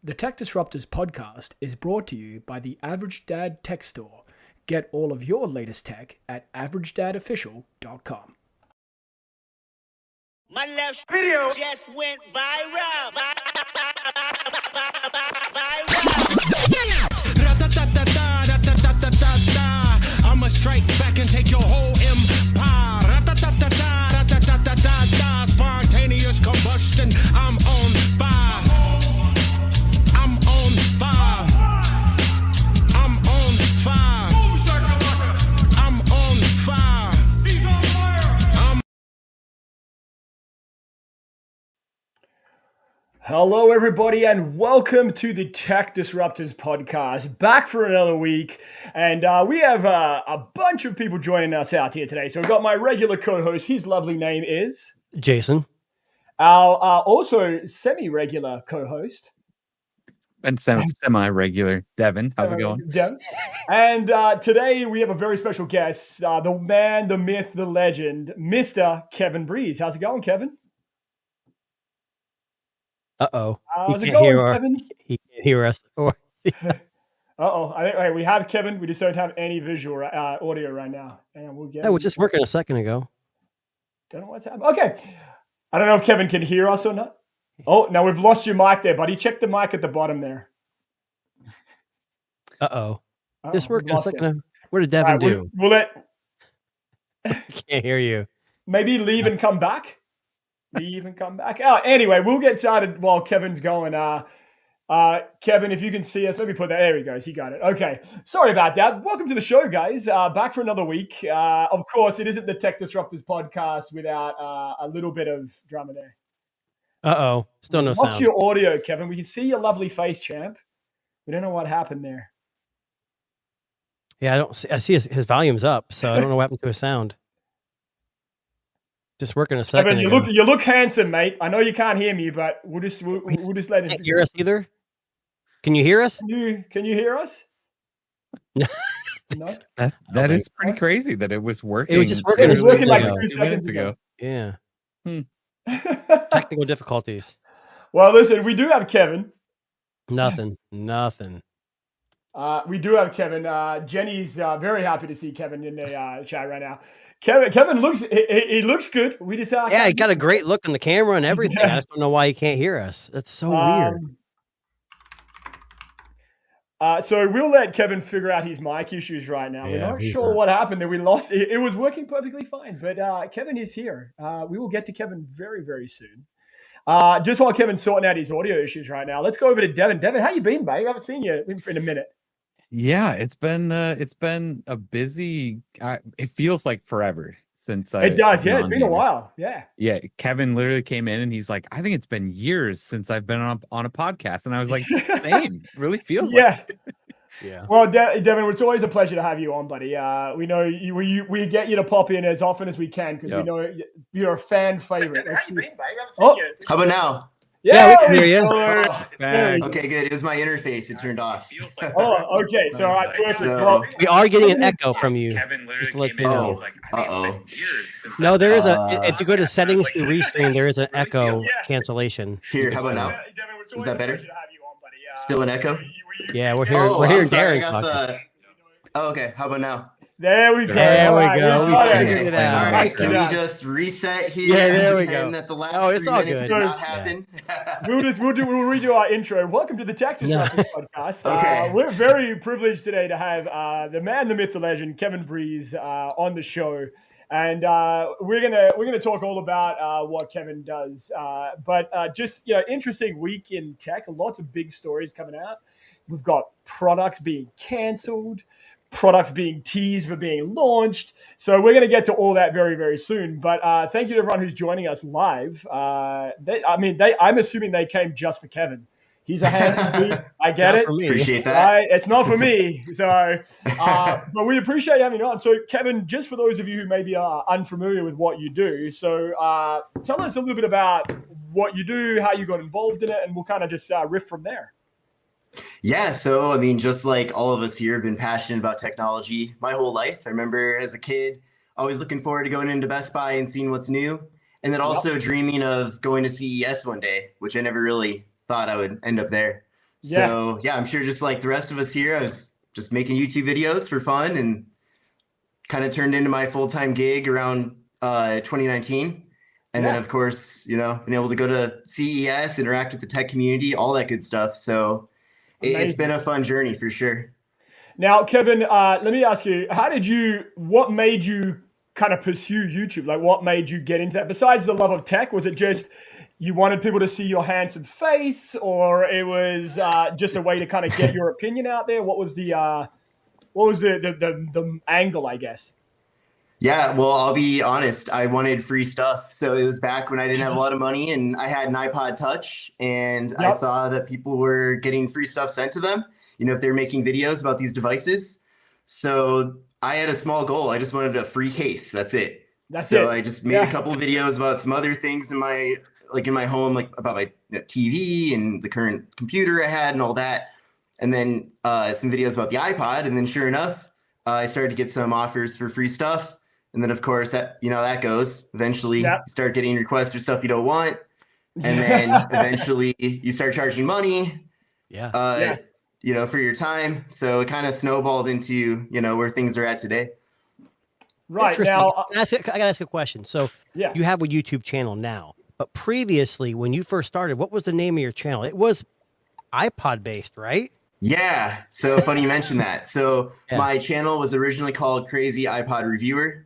The Tech Disruptors podcast is brought to you by the Average Dad Tech Store. Get all of your latest tech at averagedadofficial.com. My left video just went viral. I'ma strike back and take your whole empire. Spontaneous combustion. I'm on fire. I'm on fire. I'm on fire. I'm on fire. Hello, everybody, and welcome to the Tech Disruptors podcast. Back for another week, and we have a bunch of people joining us out here today. So we've got my regular co-host. His lovely name is Jason. Our also semi-regular co-host. And semi-regular Devin. How's it going? Devin. And today we have a very special guest, the man, the myth, the legend, Mr. Kevin Breeze. How's it going, Kevin? Uh-oh. How's it going, Kevin? He can't hear us. Uh-oh. I think we have Kevin. We just don't have any visual audio right now. And we'll get That was just working a second ago. Don't know what's happening. Okay. I don't know if Kevin can hear us or not. Oh, now we've lost your mic there, buddy. Check the mic at the bottom there. Uh-oh. Uh-oh, Just working a lost second. it. What did Devin All right, do? We'll let Can't hear you. maybe leave and come back. Leave and come back. Anyway, we'll get started while Kevin's going. Kevin, if you can see us, maybe put that. There he goes. He got it. Okay. Sorry about that. Welcome to the show, guys. Back for another week. Of course, it isn't the Tech Disruptors podcast without a little bit of drama there. Uh-oh. Still no What's sound. your audio, Kevin? We can see your lovely face, champ. We don't know what happened there. Yeah, I don't see. I see his volume's up, so I don't know what happened to his sound. Just working a second. Kevin, you look handsome, mate. I know you can't hear me, but we'll just let it. Can't hear us either. Can you hear us? Can you hear us? No. No. That is pretty crazy that it was working. It was just working. It was working like 2 2 seconds minutes ago. Yeah. Technical difficulties. Well, listen, we do have Kevin. Nothing. We do have Kevin. Jenny's very happy to see Kevin in the chat right now. Kevin looks he looks good. We just Yeah, he got a great look on the camera and everything. I just don't know why he can't hear us. That's so weird. So we'll let Kevin figure out his mic issues right now. We're not sure what happened there. We lost it. It was working perfectly fine, but Kevin is here. We will get to Kevin very, very soon. Just while Kevin's sorting out his audio issues right now, let's go over to Devin. Devin, how you been, mate? I haven't seen you in a minute. Yeah, it's been a busy. It feels like forever since It does, yeah. It's been a while, yeah. Yeah, Kevin literally came in and he's like, "I think it's been years since I've been on a podcast," and I was like, "Same, really feels like." Yeah. Well, Devin, it's always a pleasure to have you on, buddy. We know we get you to pop in as often as we can because we know you're a fan favorite. How you been, mate? I haven't seen you. How about now? Yeah, we can hear you. Okay, good. It was my interface. It turned off. Oh, okay. So, all right, perfect. So- Well, We are getting an echo from you. Kevin Just to literally let came you in know. and he's like, "I think it's been years since No, I've there is Uh, if you go to settings to restream, there is an echo cancellation. Here, how about now? Devin, it's Is always that a better? pleasure to have you on, buddy. Still an echo? Yeah, we're here. Oh, We're I'm hearing sorry, Darren I got talking. Oh, okay. How about now? There we go. There All we right, go. We got it. figured it out. All right, Nice can to we know. just reset here? Yeah, there we Pretend go. that the last Oh, it's 3 all minutes good. did not happen. We'll redo our intro. Welcome to the Tech Disruptors podcast. Okay. We're very privileged today to have the man, the myth, the legend, Kevin Breeze, on the show, and we're gonna talk all about what Kevin does. But just interesting week in tech. Lots of big stories coming out. We've got products being cancelled, products being teased for being launched. So we're going to get to all that very, very soon. But thank you to everyone who's joining us live. I'm assuming they came just for Kevin. He's a handsome dude. I get Not it. for me. Appreciate that. Right? It's not for me. So, but we appreciate having you on. So, Kevin, just for those of you who maybe are unfamiliar with what you do, so tell us a little bit about what you do, how you got involved in it, and we'll kind of just riff from there. Yeah, so I mean, just like all of us here have been passionate about technology my whole life. I remember as a kid, always looking forward to going into Best Buy and seeing what's new. And then also dreaming of going to CES one day, which I never really thought I would end up there. So yeah, I'm sure just like the rest of us here, I was just making YouTube videos for fun and kind of turned into my full-time gig around 2019. And then of course, you know, been able to go to CES, interact with the tech community, all that good stuff. So it's been a fun journey for sure. Now, Kevin, let me ask you, what made you kind of pursue YouTube? Like what made you get into that? Besides the love of tech, was it just you wanted people to see your handsome face, or it was just a way to kind of get your opinion out there? What was the angle, I guess? Yeah, well, I'll be honest. I wanted free stuff. So it was back when I didn't have a lot of money and I had an iPod Touch, and I saw that people were getting free stuff sent to them, you know, if they're making videos about these devices. So I had a small goal. I just wanted a free case. That's it. I just made a couple of videos about some other things in my home, like about my TV and the current computer I had and all that. And then some videos about the iPod. And then sure enough, I started to get some offers for free stuff. And then, of course, that goes. Eventually, you start getting requests for stuff you don't want. And then eventually you start charging money, for your time. So it kind of snowballed into, where things are at today. Right. Now, I got to ask a question. So you have a YouTube channel now. But previously, when you first started, what was the name of your channel? It was iPod-based, right? Yeah. So funny you mentioned that. So my channel was originally called Crazy iPod Reviewer.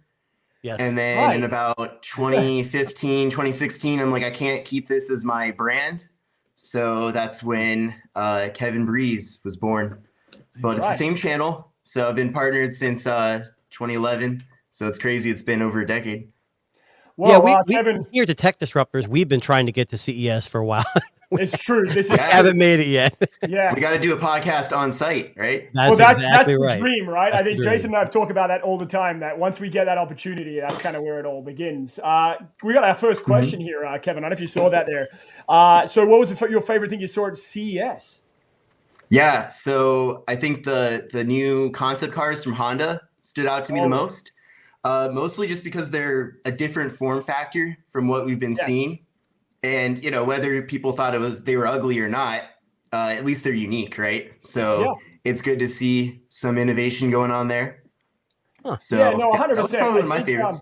Yes. And then in about 2015, 2016, I'm like, I can't keep this as my brand. So that's when Kevin Breeze was born. But it's the same channel. So I've been partnered since 2011. So it's crazy. It's been over a decade. Well, we here at the Tech Disruptors, we've been trying to get to CES for a while. It's true. This is haven't made it yet. Yeah, we got to do a podcast on site, right? That's the dream, right? I think Jason and I talk about that all the time. That once we get that opportunity, that's kind of where it all begins. We got our first question here, Kevin. I don't know if you saw that there. So, what was your favorite thing you saw at CES? Yeah, so I think the new concept cars from Honda stood out to me the most. Mostly just because they're a different form factor from what we've been seeing. And, whether people thought they were ugly or not, at least they're unique, right? So it's good to see some innovation going on there. Huh. So 100%. That was probably one of my favorites.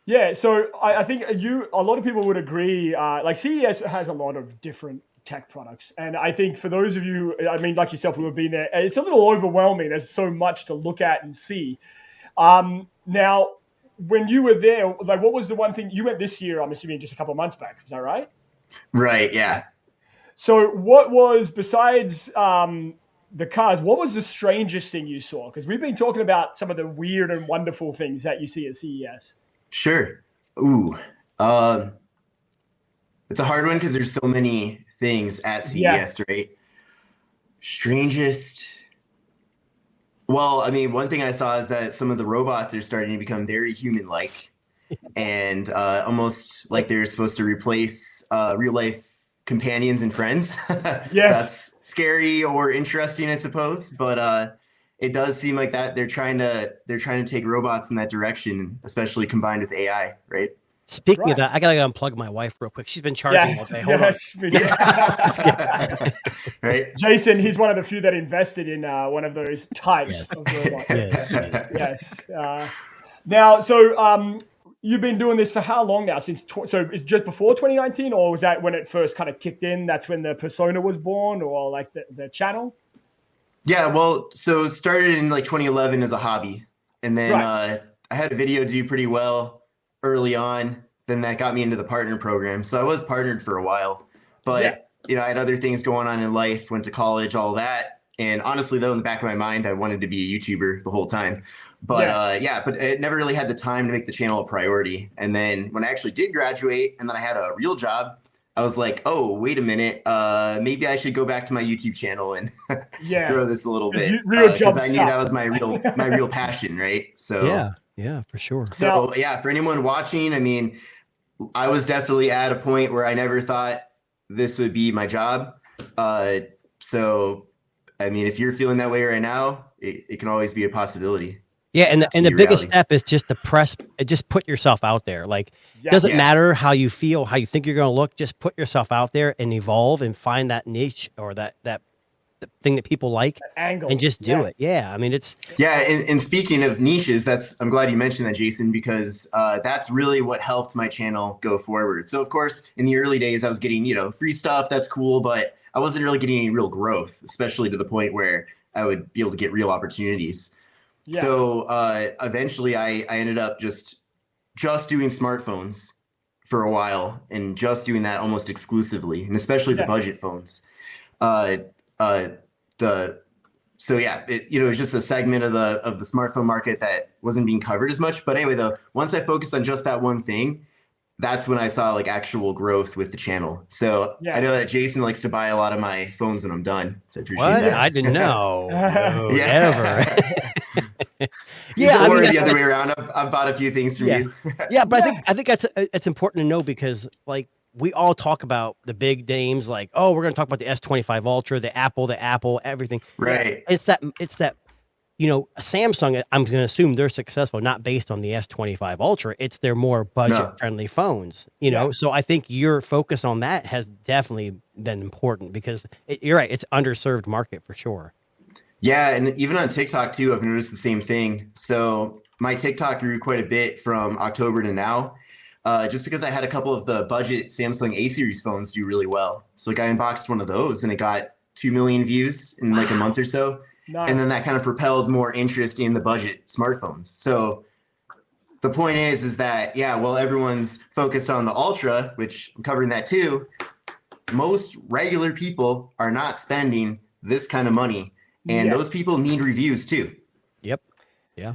Yeah. So I think a lot of people would agree, like CES has a lot of different tech products. And I think for those of you, I mean, like yourself who have been there, it's a little overwhelming. There's so much to look at and see. Now, when you were there, like, what was the one thing you went this year? I'm assuming just a couple of months back. Is that right? Right. Yeah. So, what was besides the cars? What was the strangest thing you saw? Because we've been talking about some of the weird and wonderful things that you see at CES. Sure. Ooh, it's a hard one because there's so many things at CES, right? Strangest. Well, I mean, one thing I saw is that some of the robots are starting to become very human-like and almost like they're supposed to replace real-life companions and friends. Yes. So that's scary or interesting, I suppose. But it does seem like that they're trying to take robots in that direction, especially combined with AI, right? Speaking of that, I gotta unplug my wife real quick. She's been charging all day. Right, Jason. He's one of the few that invested in one of those types of robots. Yes. Now, so you've been doing this for how long now? So it's just before 2019, or was that when it first kind of kicked in? That's when the persona was born, or like the channel? Yeah, well, so it started in like 2011 as a hobby, and then I had a video do pretty well early on. Then that got me into the partner program. So I was partnered for a while, but I had other things going on in life, went to college, all that. And honestly, though, in the back of my mind, I wanted to be a YouTuber the whole time. But but it never really had the time to make the channel a priority. And then when I actually did graduate and then I had a real job, I was like, oh, wait a minute. Maybe I should go back to my YouTube channel and grow this a little bit. Because I knew that was my real passion, right? So yeah, for sure. So for anyone watching, I mean, I was definitely at a point where I never thought this would be my job. So, I mean, if you're feeling that way right now, it can always be a possibility. Yeah, and the biggest step is just just put yourself out there. Like, doesn't matter how you feel, how you think you're going to look. Just put yourself out there and evolve and find that niche or that thing that people like, angle, and just do it. Yeah, I mean, it's And speaking of niches, I'm glad you mentioned that, Jason, because that's really what helped my channel go forward. So of course, in the early days, I was getting free stuff. That's cool, but I wasn't really getting any real growth, especially to the point where I would be able to get real opportunities. Yeah. So eventually I ended up just doing smartphones for a while, and just doing that almost exclusively, and especially the budget phones. It was just a segment of the smartphone market that wasn't being covered as much. But anyway, though, once I focused on just that one thing, that's when I saw like actual growth with the channel. So I know that Jason likes to buy a lot of my phones when I'm done. So I appreciate that. I didn't know. Ever. Or the other way around. I've bought a few things from you. But I think it's important to know, because like we all talk about the big names, like, oh, we're going to talk about the S25 Ultra, the Apple, everything. Right. It's that Samsung, I'm going to assume they're successful, not based on the S25 Ultra. It's their more budget-friendly phones, So I think your focus on that has definitely been important, because you're right. It's underserved market for sure. Yeah, and even on TikTok too, I've noticed the same thing. So my TikTok grew quite a bit from October to now, just because I had a couple of the budget Samsung A-series phones do really well. So like I unboxed one of those, and it got 2 million views in like a month or so. Nice. And then that kind of propelled more interest in the budget smartphones. So the point is that, while everyone's focused on the Ultra, which I'm covering that too, most regular people are not spending this kind of money. And those people need reviews too. Yep. Yeah.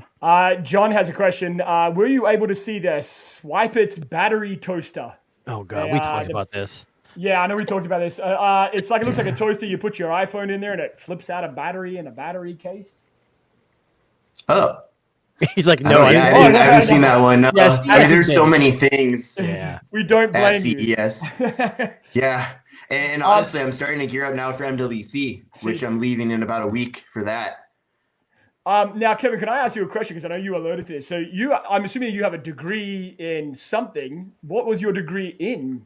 John has a question. Were you able to see the Swipe-Its battery toaster? Oh, God. We talked about this. Yeah, I know we talked about this. It looks like a toaster. You put your iPhone in there and it flips out a battery in a battery case. Oh. He's like, no, I haven't seen that one. No. Yes, there's so many things. Yeah. We don't blame you. CES. Yeah. And honestly, I'm starting to gear up now for MWC, which I'm leaving in about a week for that. Now, Kevin, can I ask you a question? Because I know you alluded to this. So I'm assuming you have a degree in something. What was your degree in?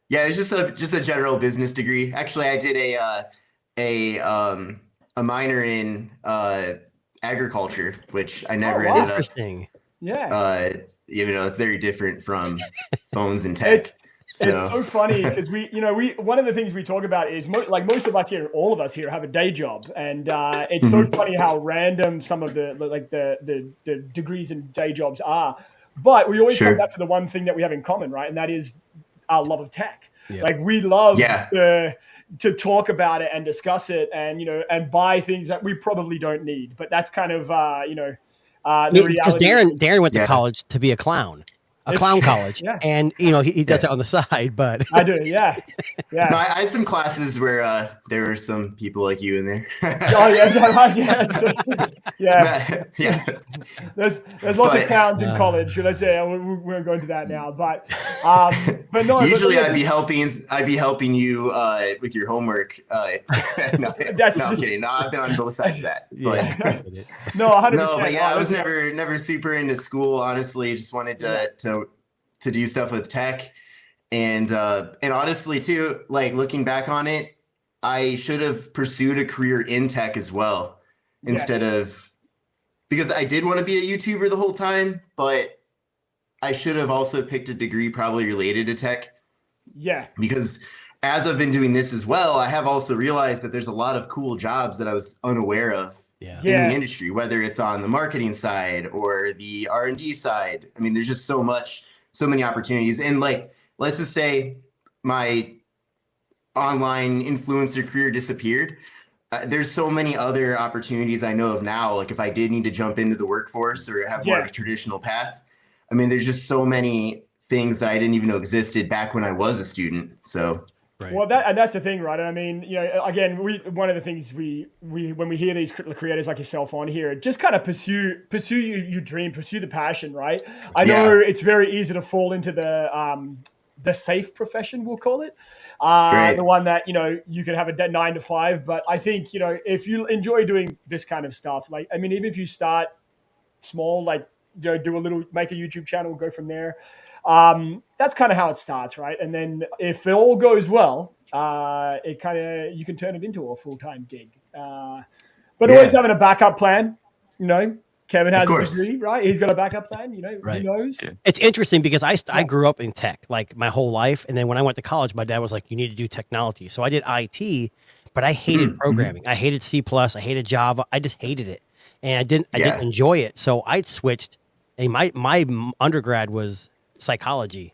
It's just a general business degree. Actually, I did a minor in agriculture, which I never ended up. Interesting. Yeah. It's very different from phones and tech. It's so funny because we one of the things we talk about is most of us here, all of us here, have a day job, and it's so funny how random some of the degrees and day jobs are. But we always come back to the one thing that we have in common, right? And that is our love of tech. Yeah. Like we love to talk about it and discuss it, and buy things that we probably don't need. But that's kind of the reality. Because Darren went to college to be a clown. A clown college, and he does it on the side, but I do, yeah. No, I had some classes where there were some people like you in there. Yes. There's lots of clowns in college. Let's say we're going to that now, but no. Usually, I'd be helping you with your homework. No, I'm kidding. No, I've been on both sides of that. But, no, 100%. No, but I was never super into school. Honestly, just wanted to do stuff with tech, and honestly too, like looking back on it, I should have pursued a career in tech as well, instead of, because I did want to be a YouTuber the whole time, but I should have also picked a degree probably related to tech. Yeah. Because as I've been doing this as well, I have also realized that there's a lot of cool jobs that I was unaware of in the industry, whether it's on the marketing side or the R&D side. I mean, there's just so many opportunities. And like, let's just say my online influencer career disappeared. There's so many other opportunities I know of now. Like if I did need to jump into the workforce or have more of a traditional path, I mean, there's just so many things that I didn't even know existed back when I was a student. So. Right. Well, that's the thing, right? I mean, again, one of the things we when we hear these creators like yourself on here, just kind of pursue your dream, pursue the passion, right? I know it's very easy to fall into the safe profession, we'll call it, Right. the one that, you know, you can have a 9 to 5. But I think, you know, if you enjoy doing this kind of stuff, like, I mean, even if you start small, like, you know, make a YouTube channel, go from there. That's kind of how it starts, right? And then if it all goes well, you can turn it into a full-time gig. But always having a backup plan, you know. Kevin has a degree, right? He's got a backup plan, you know, who knows? It's interesting because I grew up in tech like my whole life. And then when I went to college, my dad was like, you need to do technology. So I did IT, but I hated programming. I hated C+, I hated Java. I just hated it. And I didn't enjoy it. So I switched, and my undergrad was psychology.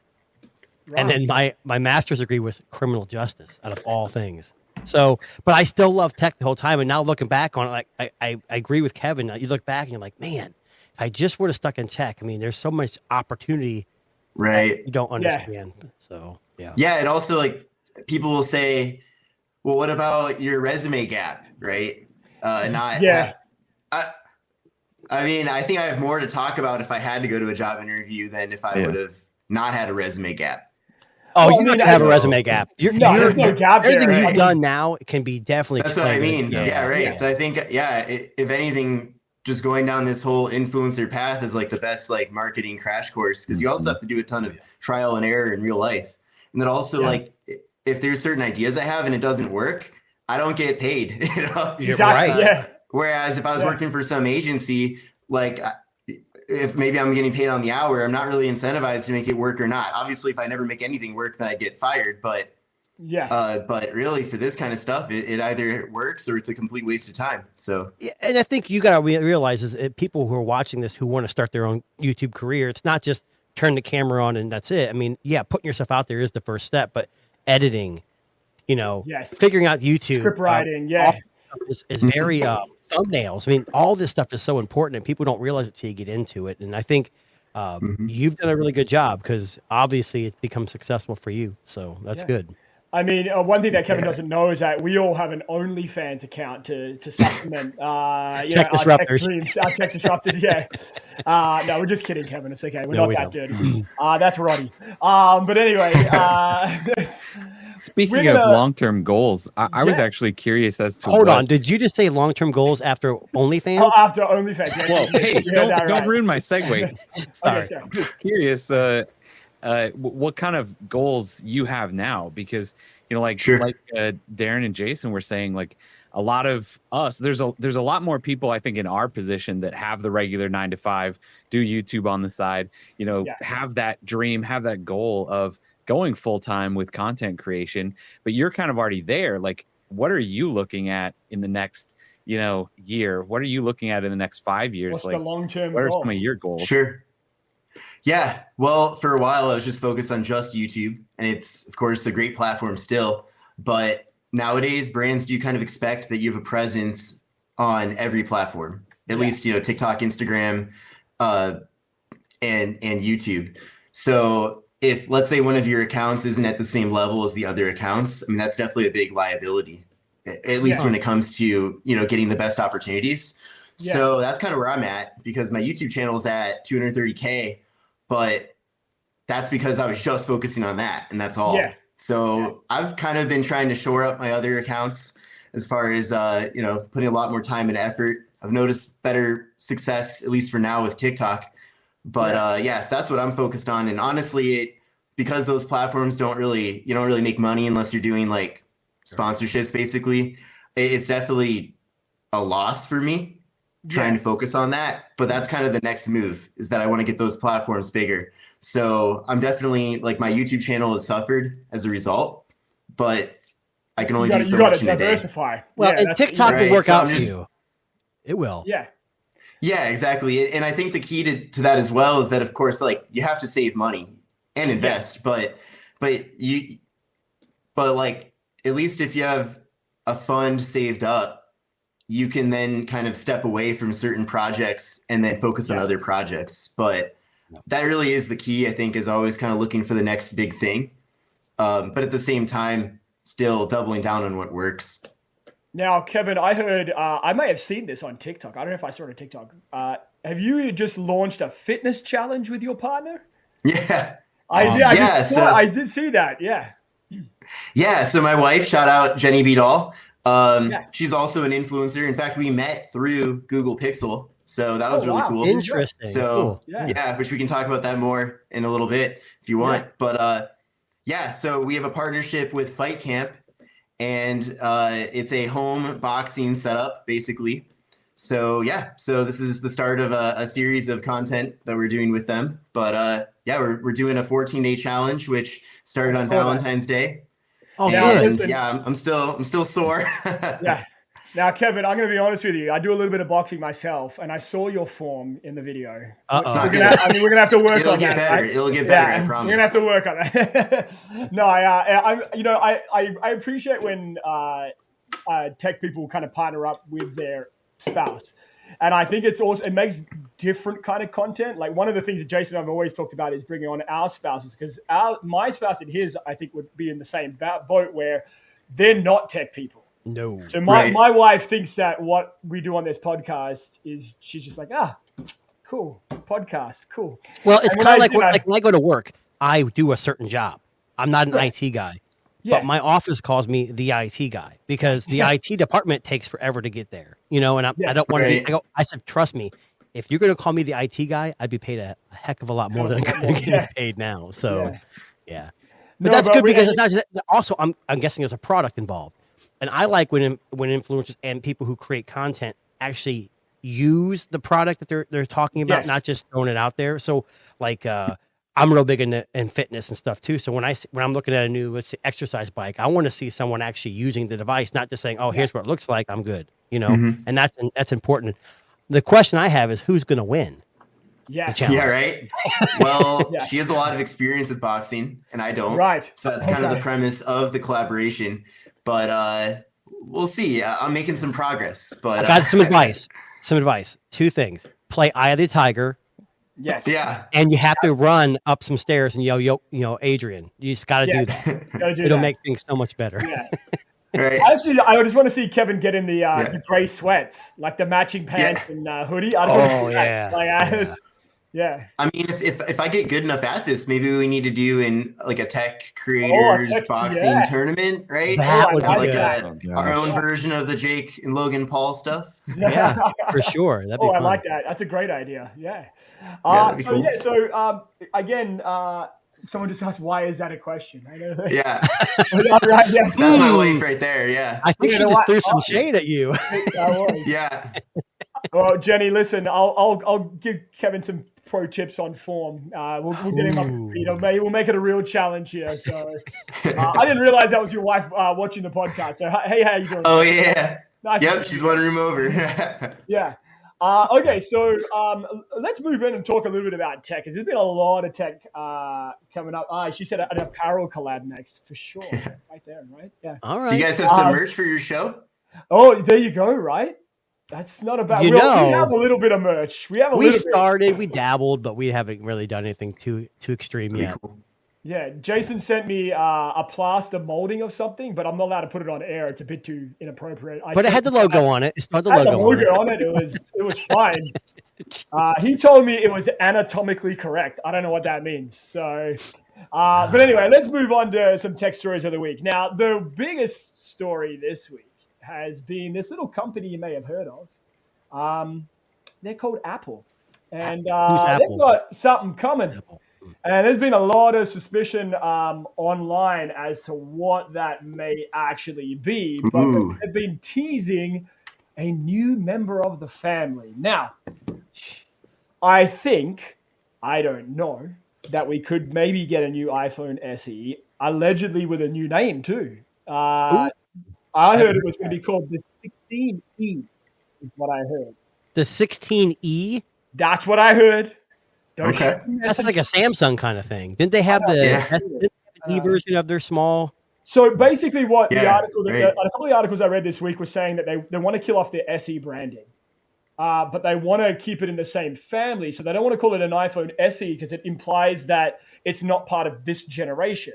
Wow. And then my master's degree was criminal justice, out of all things. So, but I still love tech the whole time. And now looking back on it, like I agree with Kevin. You look back and you're like, man, if I just would have stuck in tech, I mean, there's so much opportunity, right? You don't understand. Yeah. So, yeah. Yeah. And also, like, people will say, well, what about your resume gap? Right. I mean, I think I have more to talk about if I had to go to a job interview than if I would have not had a resume gap. Oh, you're not going to have a resume gap. There's no gap there. Everything you've done now can be definitely. That's what I mean. Yeah, right. Yeah. So I think, if anything, just going down this whole influencer path is like the best like marketing crash course, because you also have to do a ton of trial and error in real life. And then also like if there's certain ideas I have and it doesn't work, I don't get paid. You know? Exactly. Whereas if I was working for some agency, like if maybe I'm getting paid on the hour, I'm not really incentivized to make it work or not. Obviously, if I never make anything work, then I get fired. But but really for this kind of stuff, it either works or it's a complete waste of time. So and I think you got to realize is people who are watching this who want to start their own YouTube career, it's not just turn the camera on and that's it. I mean, putting yourself out there is the first step, but editing, you know, figuring out YouTube, script writing, is very thumbnails. I mean, all this stuff is so important, and people don't realize it till you get into it. And I think you've done a really good job because obviously it's become successful for you. So that's good. I mean, one thing that Kevin doesn't know is that we all have an OnlyFans account to supplement our tech dreams, our tech disruptors. No, we're just kidding, Kevin. It's okay. We're not that dirty. That's Roddy. But anyway, speaking of long-term goals, I was actually curious as to. Hold on, did you just say long-term goals after OnlyFans? Oh, after OnlyFans. Well, hey, don't ruin my segue. Sorry. Okay, I'm just curious. What kind of goals you have now? Because like Darren and Jason were saying, like a lot of us, there's a lot more people I think in our position that have the regular 9 to 5, do YouTube on the side, have that dream, have that goal of going full time with content creation, but you're kind of already there. Like, what are you looking at in the next, year? What are you looking at in the next 5 years? What's the long-term What goal? are some of your goals? Sure. Yeah. Well, for a while I was just focused on just YouTube, and it's of course a great platform still, but nowadays brands do kind of expect that you have a presence on every platform, at least, TikTok, Instagram, and YouTube. So if let's say one of your accounts isn't at the same level as the other accounts, I mean, that's definitely a big liability, at least when it comes to, getting the best opportunities. Yeah. So that's kind of where I'm at, because my YouTube channel is at 230K, but that's because I was just focusing on that, and that's all. Yeah. So I've kind of been trying to shore up my other accounts as far as, putting a lot more time and effort. I've noticed better success, at least for now, with TikTok. But yes, that's what I'm focused on. And honestly, because those platforms you don't really make money unless you're doing like sponsorships, basically, it's definitely a loss for me trying to focus on that. But that's kind of the next move, is that I want to get those platforms bigger. So I'm definitely, like, my YouTube channel has suffered as a result, but I can only do so much in a day. Diversify. Well, and TikTok will work out for you. It will. Yeah. Yeah, exactly. And I think the key to that as well is that, of course, like, you have to save money and invest, but like, at least if you have a fund saved up, you can then kind of step away from certain projects and then focus on other projects. But that really is the key, I think, is always kind of looking for the next big thing. But at the same time, still doubling down on what works. Now, Kevin, I heard, I may have seen this on TikTok. I don't know if I saw it on TikTok. Have you just launched a fitness challenge with your partner? Yeah. I did see that. Yeah. Yeah. So my wife, shout out Jenny Vidal. She's also an influencer. In fact, we met through Google Pixel. So that was really cool. Interesting. So which we can talk about that more in a little bit if you want. But so we have a partnership with Fight Camp, and it's a home boxing setup basically. So so this is the start of a series of content that we're doing with them. But we're doing a 14-day challenge, which started on Valentine's Day. Oh, and, I'm still sore. Yeah. Now, Kevin, I'm going to be honest with you. I do a little bit of boxing myself, and I saw your form in the video. It's not good. We're going to have to work on that. Better. Right? It'll get better. I promise. We're going to have to work on that. No, I appreciate when tech people kind of partner up with their spouse. And I think it makes different kind of content. Like one of the things that Jason and I've always talked about is bringing on our spouses, because my spouse and his, I think, would be in the same boat where they're not tech people. No. So my wife thinks that what we do on this podcast is, she's just like, cool podcast, cool. Well, it's kind of like when I go to work, I do a certain job. I'm not an IT guy. But my office calls me the IT guy because the IT department takes forever to get there, and I don't want to. I said, trust me, if you're going to call me the IT guy, I'd be paid a heck of a lot more than I'm getting paid now. So, but that's good because it's not just, also I'm guessing there's a product involved, and I like when influencers and people who create content actually use the product that they're talking about, not just throwing it out there. So, like. I'm real big in fitness and stuff too. So when I'm looking at a new, let's say, exercise bike, I want to see someone actually using the device, not just saying, "Oh, here's what it looks like. I'm good," And that's important. The question I have is, who's going to win? Yes. Yeah. Right. Well, she has a lot of experience with boxing, and I don't. Right. So that's kind of the premise of the collaboration. But we'll see. I'm making some progress. But I got some advice. Two things: play Eye of the Tiger. Yes. Yeah. And you have to run up some stairs and yell, Adrian. You just got to do that. It'll make things so much better. Yeah. Right. Actually, I just want to see Kevin get in the gray sweats, like the matching pants and hoodie. I just want to see that. I mean, if I get good enough at this, maybe we need to do in like a tech creators boxing tournament, right? That would be good. Our own version of the Jake and Logan Paul stuff. Yeah, for sure. That'd be fun. I like that. That's a great idea. Yeah. Again, someone just asked, why is that a question? I know. Yeah. Right, yes. That's my wife right there. Yeah. I think she just threw some shade at you. Yeah. Well, Jenny, listen, I'll give Kevin some pro tips on form. We'll get him up to speed. Maybe we'll make it a real challenge here. So I didn't realize that was your wife watching the podcast. So hey, how you doing? Oh yeah. Nice. Yep, she's one room over. Yeah. Okay, so let's move in and talk a little bit about tech. There's been a lot of tech coming up. She said an apparel collab next for sure. Right there, right? Yeah. All right. You guys have some merch for your show? Oh, there you go. Right. That's not a bad. We have a little bit of merch. We dabbled, but we haven't really done anything too extreme yet. Cool. Yeah, Jason sent me a plaster molding of something, but I'm not allowed to put it on air. It's a bit too inappropriate. But it had the logo on it. It's not the logo on it. It was fine. He told me it was anatomically correct. I don't know what that means. So, but anyway, let's move on to some tech stories of the week. Now, the biggest story this week has been this little company you may have heard of. They're called Apple. And they've got something coming. And there's been a lot of suspicion online as to what that may actually be. But they've been teasing a new member of the family. Now, I don't know, that we could maybe get a new iPhone SE, allegedly with a new name too. I heard it was going to be called the 16E, is what I heard. The 16E? That's what I heard. That's like a Samsung kind of thing. Didn't they have the E version of their small? So basically what the article, a couple of the articles I read this week were saying that they want to kill off their SE branding. But they want to keep it in the same family. So they don't want to call it an iPhone SE because it implies that it's not part of this generation.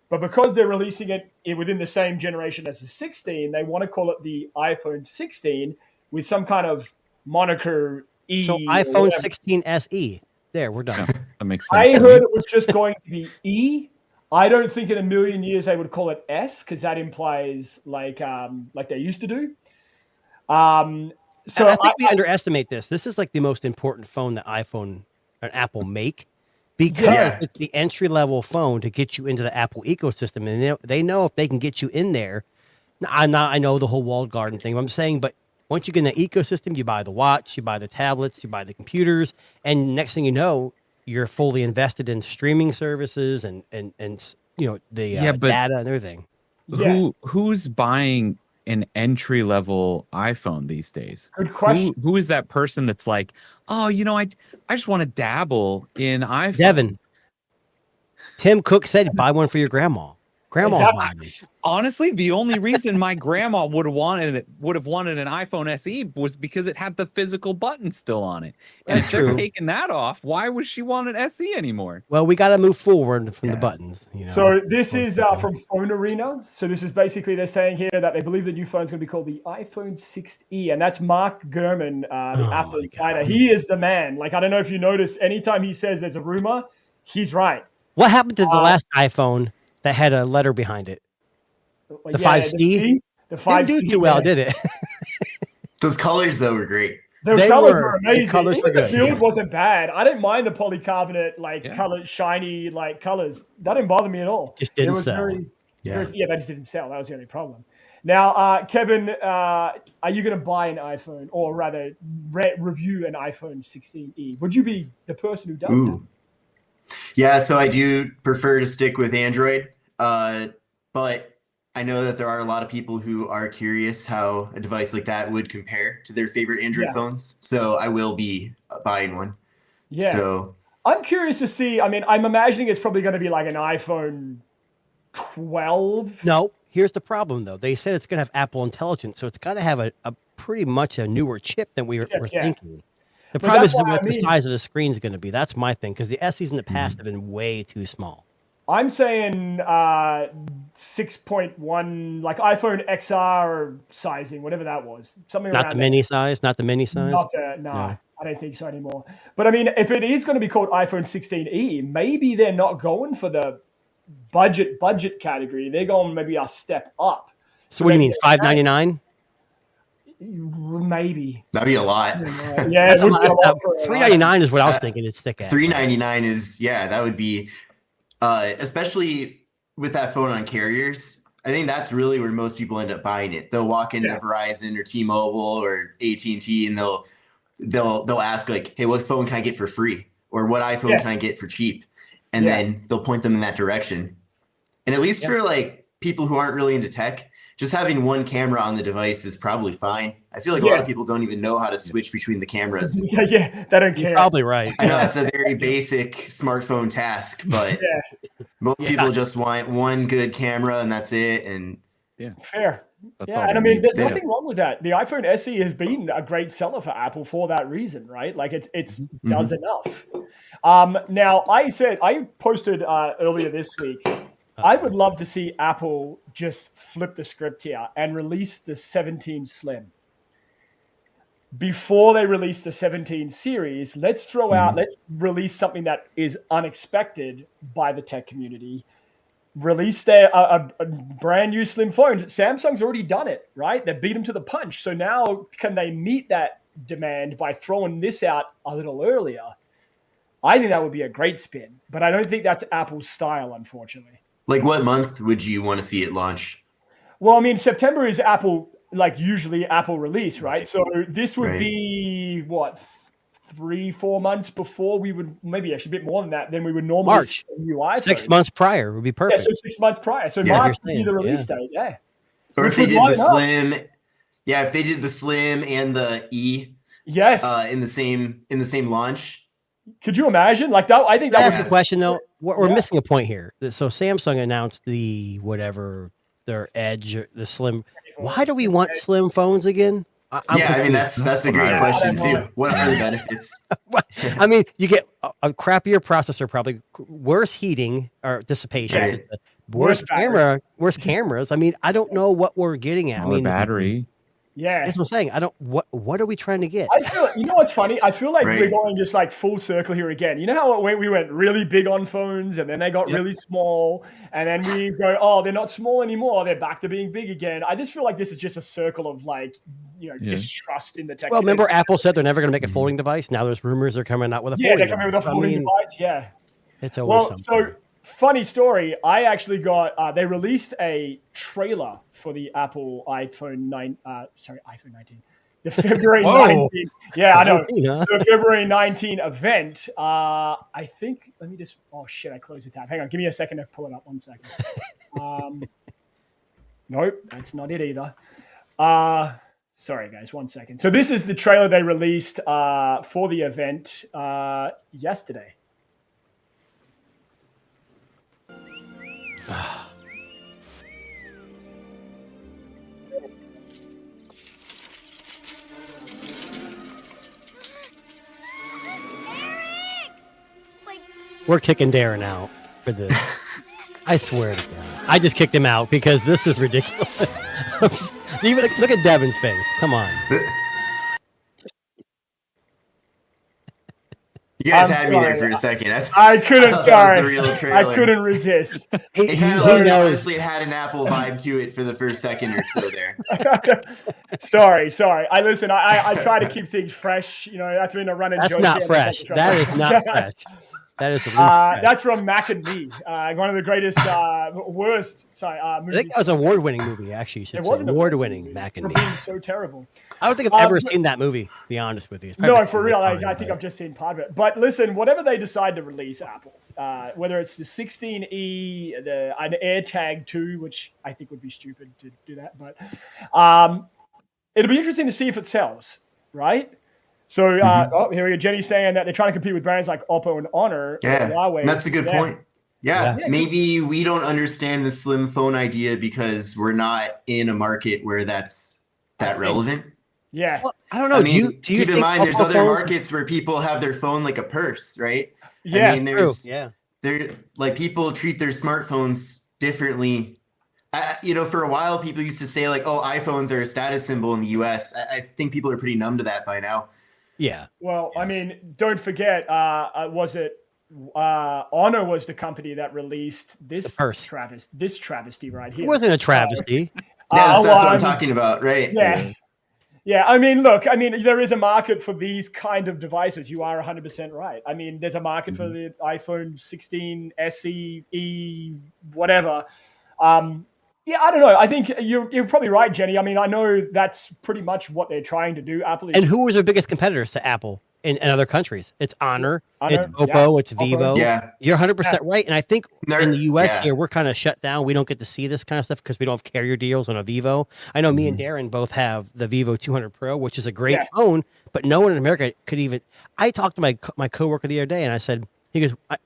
But because they're releasing it within the same generation as the 16, they want to call it the iPhone 16 with some kind of moniker E. So iPhone 16 SE. There, we're done. That makes sense. I heard it was just going to be E. I don't think in a million years they would call it S because that implies like they used to do. So I think we underestimate this. This is like the most important phone that iPhone and Apple make because it's the entry level phone to get you into the Apple ecosystem, and they know if they can get you in there. I know the whole walled garden thing. I'm saying, but once you get in the ecosystem, you buy the watch, you buy the tablets, you buy the computers, and next thing you know, you're fully invested in streaming services and the data and everything. Who's buying an entry level iPhone these days? Good question. Who is that person that's like, oh, I just want to dabble in iPhone? Devin. Tim Cook said, buy one for your grandma. Grandma's buying it. Honestly, the only reason my grandma would have wanted an iPhone SE was because it had the physical button still on it. And if they're taking that off, why would she want an SE anymore? Well, we got to move forward from the buttons. So this is from Phone Arena. So this is basically they're saying here that they believe the new phone is going to be called the iPhone 6e, and that's Mark Gurman, the Apple insider. He is the man. Like, I don't know if you notice, anytime he says there's a rumor, he's right. What happened to the last iPhone that had a letter behind it? The 5C? The 5C didn't do too well, did it? Those colors, though, were great. Those colors were amazing. The colors were good. The build wasn't bad. I didn't mind the polycarbonate, color, shiny, colors. That didn't bother me at all. Just didn't sell. They just didn't sell. That was the only problem. Now, Kevin, are you going to buy an iPhone, or rather review an iPhone 16e? Would you be the person who does that? Yeah, so I do prefer to stick with Android, but I know that there are a lot of people who are curious how a device like that would compare to their favorite Android phones. So I will be buying one. Yeah. So I'm curious to see. I mean, I'm imagining it's probably going to be like an iPhone 12. No, here's the problem, though. They said it's going to have Apple Intelligence, so it's got to have a pretty much a newer chip than we were thinking. The problem is what the size of the screen is going to be. That's my thing, because the SEs in the past have been way too small. I'm saying 6.1, like iPhone XR sizing, whatever that was. Something not around the mini size, not the mini size. No, I don't think so anymore. But I mean, if it is going to be called iPhone 16e, maybe they're not going for the budget category. They're going maybe a step up. So what do you mean, $599? Maybe that'd be a lot. Yeah, $399 is what I was thinking. It's thick. $399 is that would be, especially with that phone on carriers. I think that's really where most people end up buying it. They'll walk into Verizon or T-Mobile or AT&T, and they'll ask like, "Hey, what phone can I get for free?" Or "What iPhone can I get for cheap?" And then they'll point them in that direction. And at least for like people who aren't really into tech, just having one camera on the device is probably fine. I feel like a lot of people don't even know how to switch between the cameras. They don't care. You're probably right. I know it's a very basic smartphone task, but most people just want one good camera and that's it. And fair. And I mean, there's nothing wrong with that. The iPhone SE has been a great seller for Apple for that reason, right? Like it's does enough. Now I posted earlier this week. I would love to see Apple just flip the script here and release the 17 Slim. Before they release the 17 series, let's release something that is unexpected by the tech community. Release a brand new slim phone. Samsung's already done it, right? They beat them to the punch. So now can they meet that demand by throwing this out a little earlier? I think that would be a great spin, but I don't think that's Apple's style, unfortunately. Like, what month would you want to see it launch? Well, I mean, September is usually Apple release, right? So this would be, 3-4 months before we would, maybe actually a bit more than that, than we would normally March. see a new iPhone. 6 months prior would be perfect. Yeah, so 6 months prior. So March would be the release date, Or if they did the Slim, if they did the Slim and the E in the same launch. Could you imagine? Like that, I think that was the question, though. We're missing a point here. So Samsung announced their Edge, the Slim. Why do we want Slim phones again? I mean that's a great question too. What are the benefits? I mean, you get a crappier processor, probably worse heating or dissipation, worse cameras. I mean, I don't know what we're getting at. Battery. Yeah, that's what I'm saying. I don't. What are we trying to get? I feel. You know what's funny? I feel like Right. we're going just like full circle here again. You know how we went really big on phones, and then they got really small, and then we go, oh, they're not small anymore. They're back to being big again. I just feel like this is just a circle of like, distrust in the technology. Well, remember Apple said they're never going to make a folding device. Now there's rumors they're coming out with a folding they're coming device. with a folding device. Yeah. It's always something. So funny story. I actually got. They released a trailer for the Apple iPhone 19. The February 19th. Yeah, I know. The February 19 event. I think. Let me just. Oh shit! I closed the tab. Hang on. Give me a second to pull it up. 1 second. Nope, that's not it either. Sorry, guys. 1 second. So this is the trailer they released for the event yesterday. We're kicking Darren out for this. I swear to God. I just kicked him out because this is ridiculous. Even look at Devin's face. Come on. You guys had me there for a second. I couldn't. That Sorry, was the real trailer. I couldn't resist. Honestly, it had an Apple vibe to it for the first second or so there. Sorry. I try to keep things fresh. That's been a running joke. That's not fresh. That is not fresh. That is that's from Mac and Me, one of the greatest, worst. Movies. I think that was an award-winning movie. Actually, it was an award-winning Mac and Me. Being so terrible. I don't think I've ever seen that movie. To be honest with you. No, for real. I think I've just seen part of it. But listen, whatever they decide to release, Apple, whether it's the 16e, an AirTag 2, which I think would be stupid to do that, but it'll be interesting to see if it sells, right? So, here we go. Jenny's saying that they're trying to compete with brands like Oppo and Honor. Yeah, Huawei. that's a good point. Yeah, maybe we don't understand the slim phone idea because we're not in a market where that's that relevant. Yeah. Well, I don't know. Do you keep in mind there's other markets where people have their phone like a purse, right? Yeah, I mean, people treat their smartphones differently. For a while, people used to say like, "Oh, iPhones are a status symbol in the U.S." I think people are pretty numb to that by now. Yeah. Well, I mean, don't forget, was it Honor was the company that released this travesty right here. It wasn't a travesty. That's what I'm talking about, right? Yeah. Yeah, I mean, look, there is a market for these kind of devices. You are 100% right. I mean, there's a market for the iPhone 16, SE, E, whatever. Yeah, I don't know. I think you're probably right, Jenny. I mean, I know that's pretty much what they're trying to do. Apple. And who was their biggest competitors to Apple in other countries? It's Honor, it's Oppo, it's Vivo. Yeah. You're 100% right. And I think in the US here, we're kind of shut down. We don't get to see this kind of stuff because we don't have carrier deals on a Vivo. I know me and Darren both have the Vivo 200 Pro, which is a great phone, but no one in America could even. I talked to my coworker the other day, and I said, he goes, I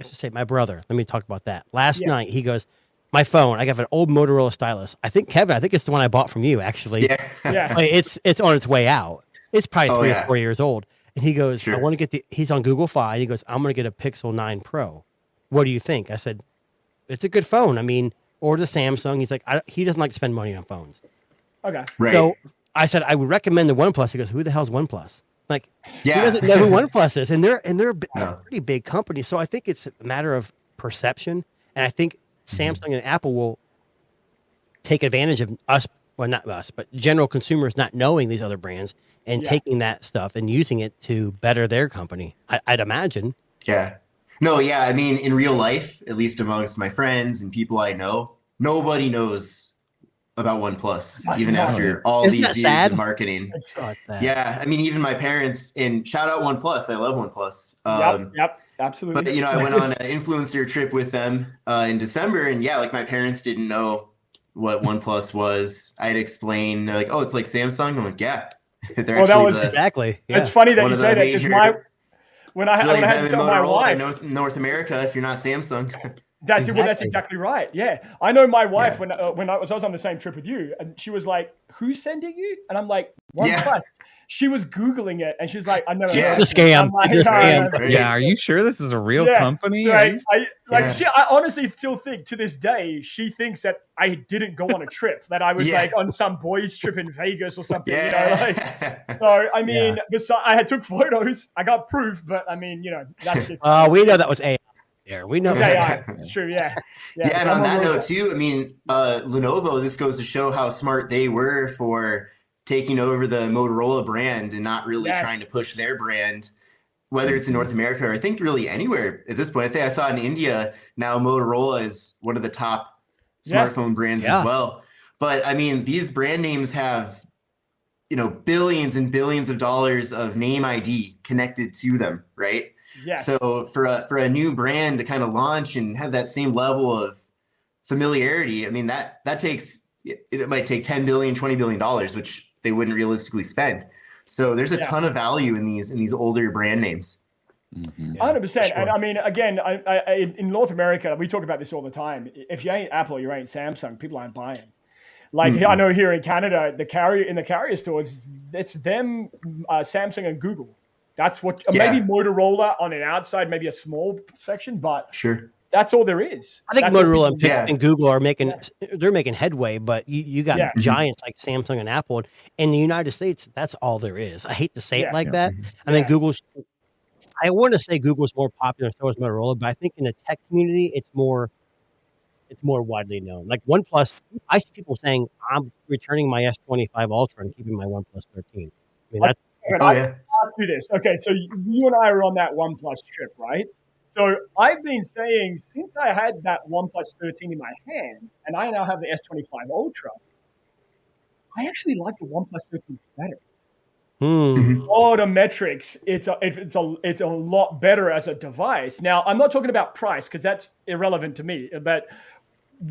should say my brother. Let me talk about that. Last night, he goes, my phone, I got an old Motorola stylus. I think, Kevin, it's the one I bought from you, actually. Yeah. It's on its way out. It's probably 3 or 4 years old. And he goes, Sure. I want to get he's on Google Fi. He goes, I'm going to get a Pixel 9 Pro. What do you think? I said, it's a good phone. I mean, or the Samsung. He's like, he doesn't like to spend money on phones. Okay. Right. So I said, I would recommend the OnePlus. He goes, who the hell's OnePlus? Like, he doesn't know who OnePlus is. And they're a pretty big company. So I think it's a matter of perception. And I think Samsung and Apple will take advantage of us, well, not us, but general consumers not knowing these other brands and taking that stuff and using it to better their company. I'd imagine. Yeah. No, yeah. I mean, in real life, at least amongst my friends and people I know, nobody knows about OnePlus, even after all these years of marketing. Yeah. I mean, even my parents, and shout out OnePlus. I love OnePlus. Yep. Absolutely. But, I went on an influencer trip with them in December, and like my parents didn't know what OnePlus was. I'd explain, they're like, oh, it's like Samsung. I'm like, yeah. Exactly. Yeah. It's funny that you say that. When I had to tell my wife, North America, if you're not Samsung. That's well, that's exactly right. Yeah, I know my wife when I was on the same trip with you, and she was like, "Who's sending you?" And I'm like, "OnePlus." She was Googling it, and she's like, "I never know." It's a scam. Like, it's a scam. Right. Yeah, are you sure this is a real company? So I honestly still think to this day she thinks that I didn't go on a trip, that I was like on some boys trip in Vegas or something. You know, like so. I mean, I took photos, I got proof, but I mean, you know, that's just. We know that was AI. There, we know. AI. It's true. Yeah. Yeah, and on that note too, I mean, Lenovo. This goes to show how smart they were for taking over the Motorola brand and not really trying to push their brand, whether it's in North America or I think really anywhere at this point. I think I saw in India now Motorola is one of the top smartphone brands as well. But I mean, these brand names have, you know, billions and billions of dollars of name ID connected to them, right? Yes. So for a new brand to kind of launch and have that same level of familiarity, I mean, that takes, it might take $10 billion, $20 billion, which they wouldn't realistically spend. So there's a ton of value in these older brand names. 100%. And I mean, again, I in North America, we talk about this all the time. If you ain't Apple, you ain't Samsung. People aren't buying. Like I know here in Canada, the carrier stores, it's them, Samsung and Google. That's what maybe Motorola on an outside, maybe a small section, but that's all there is. I think Motorola and Google are making headway, but you got giants like Samsung and Apple. In the United States, that's all there is. I hate to say it like that. I mean, I want to say Google's more popular, so is Motorola, but I think in the tech community, it's more widely known. Like OnePlus, I see people saying, "I'm returning my S25 Ultra and keeping my OnePlus 13." I mean, that's. Let's do this. Okay, so you and I were on that OnePlus trip, right? So I've been saying since I had that OnePlus 13 in my hand, and I now have the S25 Ultra, I actually like the OnePlus 13 better. All the metrics, it's a lot better as a device. Now, I'm not talking about price because that's irrelevant to me, but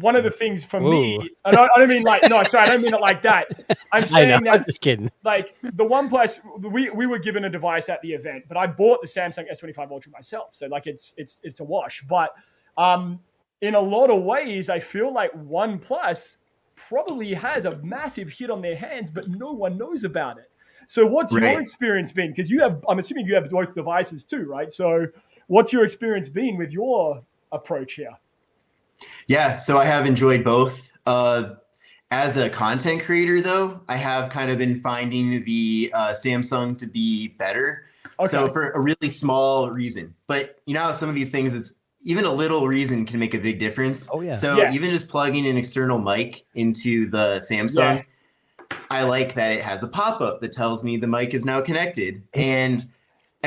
one of the things for me, I don't mean like, no, sorry, I don't mean it like that. I'm saying that, I'm just kidding. Like the OnePlus, we were given a device at the event, but I bought the Samsung S25 Ultra myself. So like it's a wash. But in a lot of ways, I feel like OnePlus probably has a massive hit on their hands, but no one knows about it. So what's your experience been? Because I'm assuming you have both devices too, right? So what's your experience been with your approach here? Yeah, so I have enjoyed both. As a content creator, though, I have kind of been finding the Samsung to be better. Okay. So for a really small reason. But you know how some of these things, it's even a little reason can make a big difference. Oh, yeah. So even just plugging an external mic into the Samsung, I like that it has a pop-up that tells me the mic is now connected. And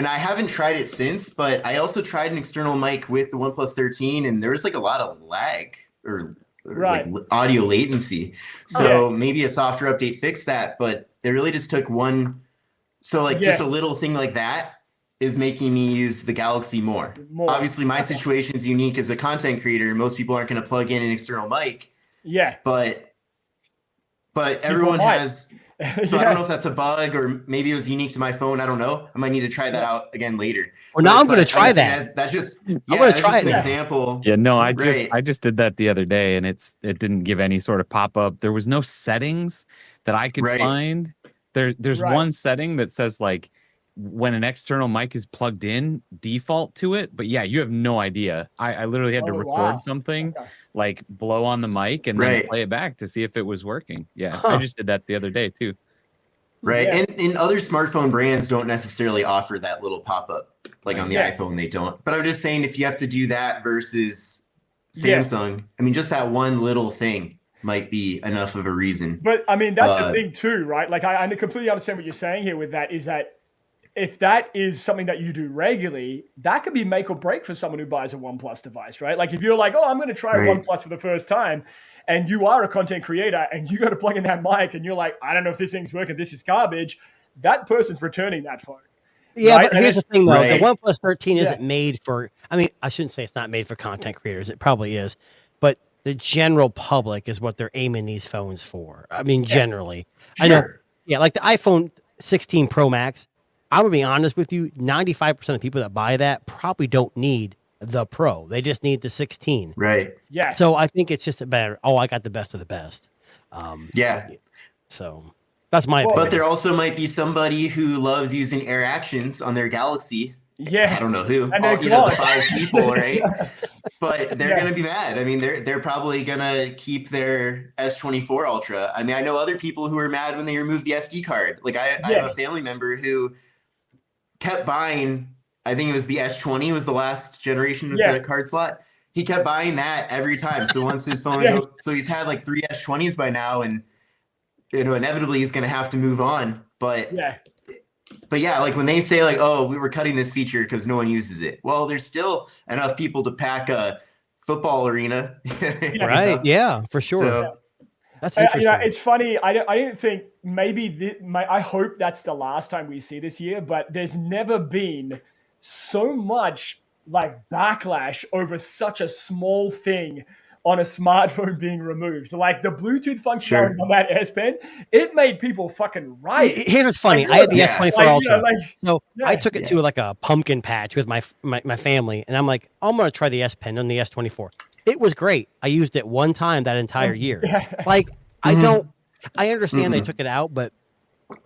I haven't tried it since, but I also tried an external mic with the OnePlus 13, and there was like a lot of lag or like audio latency. So maybe a software update fixed that, but they really just took one. So like just a little thing like that is making me use the Galaxy more. Obviously, my situation is unique as a content creator. Most people aren't going to plug in an external mic. Yeah. But everyone has. So I don't know if that's a bug or maybe it was unique to my phone. I don't know. I might need to try that out again later. Well, now I'm going to try that. That's just I'm going to try an example. Yeah, no, I just did that the other day, and it didn't give any sort of pop up. There was no settings that I could find. There's one setting that says like when an external mic is plugged in, default to it. But yeah, you have no idea. I literally had to record something, like blow on the mic and then play it back to see if it was working. Yeah, I just did that the other day too. Right. And other smartphone brands don't necessarily offer that little pop-up. Like on the iPhone, they don't. But I'm just saying if you have to do that versus Samsung, I mean, just that one little thing might be enough of a reason. But I mean, that's the thing too, right? Like I completely understand what you're saying here with that is that if that is something that you do regularly, that could be make or break for someone who buys a OnePlus device, right? Like if you're like, oh, I'm going to try OnePlus for the first time, and you are a content creator and you got to plug in that mic and you're like, I don't know if this thing's working, this is garbage, that person's returning that phone. Yeah, right? But here's the thing, though. The OnePlus 13 isn't made for, I mean, I shouldn't say it's not made for content creators. It probably is. But the general public is what they're aiming these phones for. I mean, generally. Sure. I know, like the iPhone 16 Pro Max, I'm going to be honest with you, 95% of people that buy that probably don't need the Pro. They just need the 16. Right. Yeah. So I think it's just a better. Oh, I got the best of the best. Yeah. So that's my opinion. But there also might be somebody who loves using air actions on their Galaxy. Yeah. I don't know who. And The 5 people, right? But they're going to be mad. I mean, they're probably going to keep their S24 Ultra. I mean, I know other people who were mad when they removed the SD card. Like I have a family member who kept buying, I think it was the S20 was the last generation of the card slot. He kept buying that every time. So once his phone so he's had like 3 S20s by now, and inevitably he's going to have to move on. But yeah, like when they say like, oh, we were cutting this feature because no one uses it. Well, there's still enough people to pack a football arena. Right. Yeah, for sure. So, that's interesting. It's funny. I don't think maybe I hope that's the last time we see this year, but there's never been so much like backlash over such a small thing on a smartphone being removed. So like the Bluetooth functionality on that S Pen, it made people fucking riot. Here's what's funny. I had the S24 Ultra. So I took it to like a pumpkin patch with my family, and I'm like, I'm going to try the S Pen on the S24. It was great. I used it one time that entire year. Like, I understand they took it out, but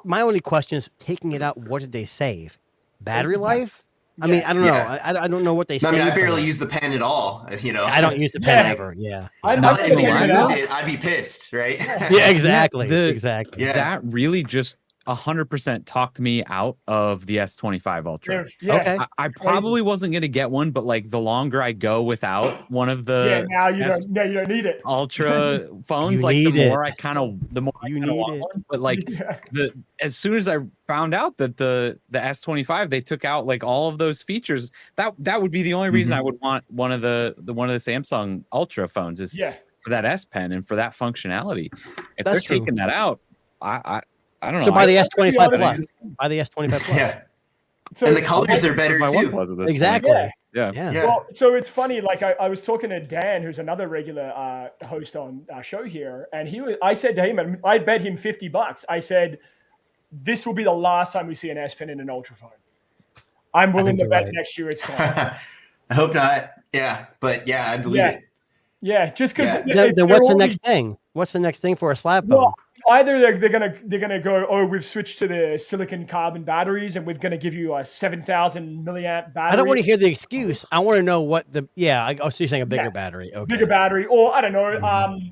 my only question is, taking it out, what did they save? Battery life? I mean, I don't know. I don't know what they say. I mean, I barely use the pen at all. I don't use the pen ever. Yeah. I'd be pissed, right? Yeah, exactly. Exactly. Yeah. That really just 100% talked me out of the S25 Ultra. Yeah. Okay. I probably wasn't going to get one, but like the longer I go without one of the now you don't need it. Ultra phones, like the more I kind of want one. But like as soon as I found out that the S25 they took out like all of those features, that would be the only reason I would want one of the Samsung Ultra phones is for that S Pen and for that functionality. If they're taking that out, I don't know. So buy the S25 Plus. Buy the S25 Plus. Yeah. So, and the colors are better too. Exactly. Yeah. Well, so it's funny. Like I was talking to Dan, who's another regular host on our show here, and I said to him, and I bet him $50. I said, "This will be the last time we see an S Pen in an Ultra phone." I'm willing to bet next year it's gone. I hope not. Yeah, but I'd believe it. Yeah, just because. Then what's the next thing? What's the next thing for a slab phone? Well, either they're gonna go, oh, we've switched to the silicon carbon batteries and we're gonna give you a 7,000 milliamp battery. I don't want to hear the excuse. I want to know what the so you're saying a bigger battery, okay? Bigger battery, or I don't know,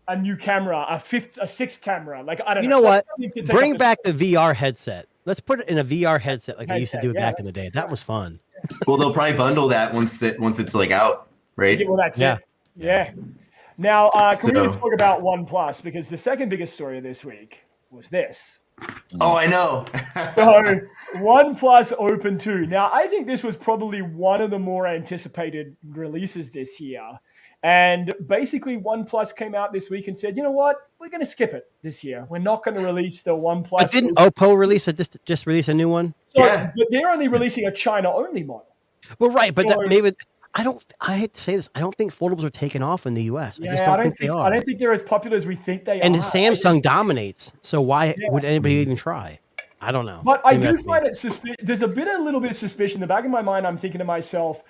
a new camera, a sixth camera. Like I don't know. You know what? Bring back the VR headset. Let's put it in a VR headset like they used to do back in the day. That was fun. Well, they'll probably bundle that once it's like out, right? Yeah, well, that's it. Yeah. Now, can we talk about OnePlus? Because the second biggest story this week was this. Oh, I know. So, OnePlus Open 2. Now, I think this was probably one of the more anticipated releases this year. And basically, OnePlus came out this week and said, you know what? We're going to skip it this year. We're not going to release the OnePlus. But didn't Oppo release just release a new one? So, but they're only releasing a China-only model. Well, right, but maybe... I hate to say this. I don't think foldables are taking off in the US. I just don't think they are. I don't think they're as popular as we think they are. And Samsung dominates. So why would anybody even try? I don't know. But I do find it suspicious. There's a little bit of suspicion. In the back of my mind, I'm thinking to myself,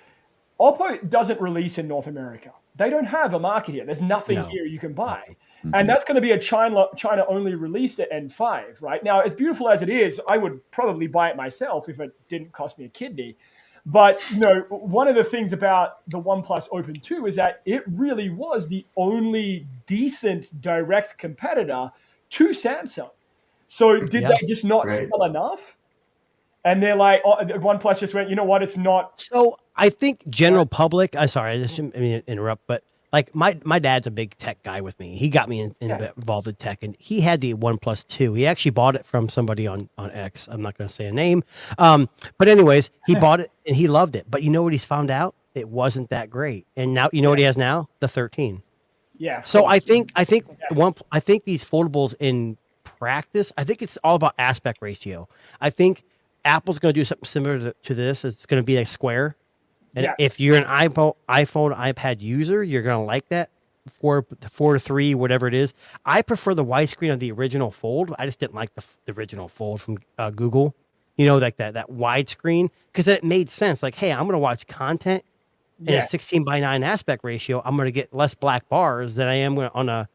Oppo doesn't release in North America. They don't have a market here. There's nothing here you can buy. Mm-hmm. And that's going to be a China-only release at N5, right? Now, as beautiful as it is, I would probably buy it myself if it didn't cost me a kidney. But, one of the things about the OnePlus Open 2 is that it really was the only decent direct competitor to Samsung. So did they just not sell enough? And they're like, OnePlus just went, you know what, it's not. So I think general public, I shouldn't interrupt, but like my dad's a big tech guy with me. He got me involved in tech, and he had the OnePlus 2. He actually bought it from somebody on X. I'm not going to say a name. But anyways, he bought it and he loved it. But you know what he's found out? It wasn't that great. And now, you know what he has now? The 13. Yeah. So I think these foldables in practice, I think it's all about aspect ratio. I think Apple's going to do something similar to this. It's going to be a square. And if you're an iPhone, iPad user, you're going to like that 4:3, whatever it is. I prefer the widescreen of the original Fold. I just didn't like the original Fold from Google. Like that widescreen, because it made sense. Like, hey, I'm going to watch content in a 16:9 aspect ratio, I'm going to get less black bars than I am on a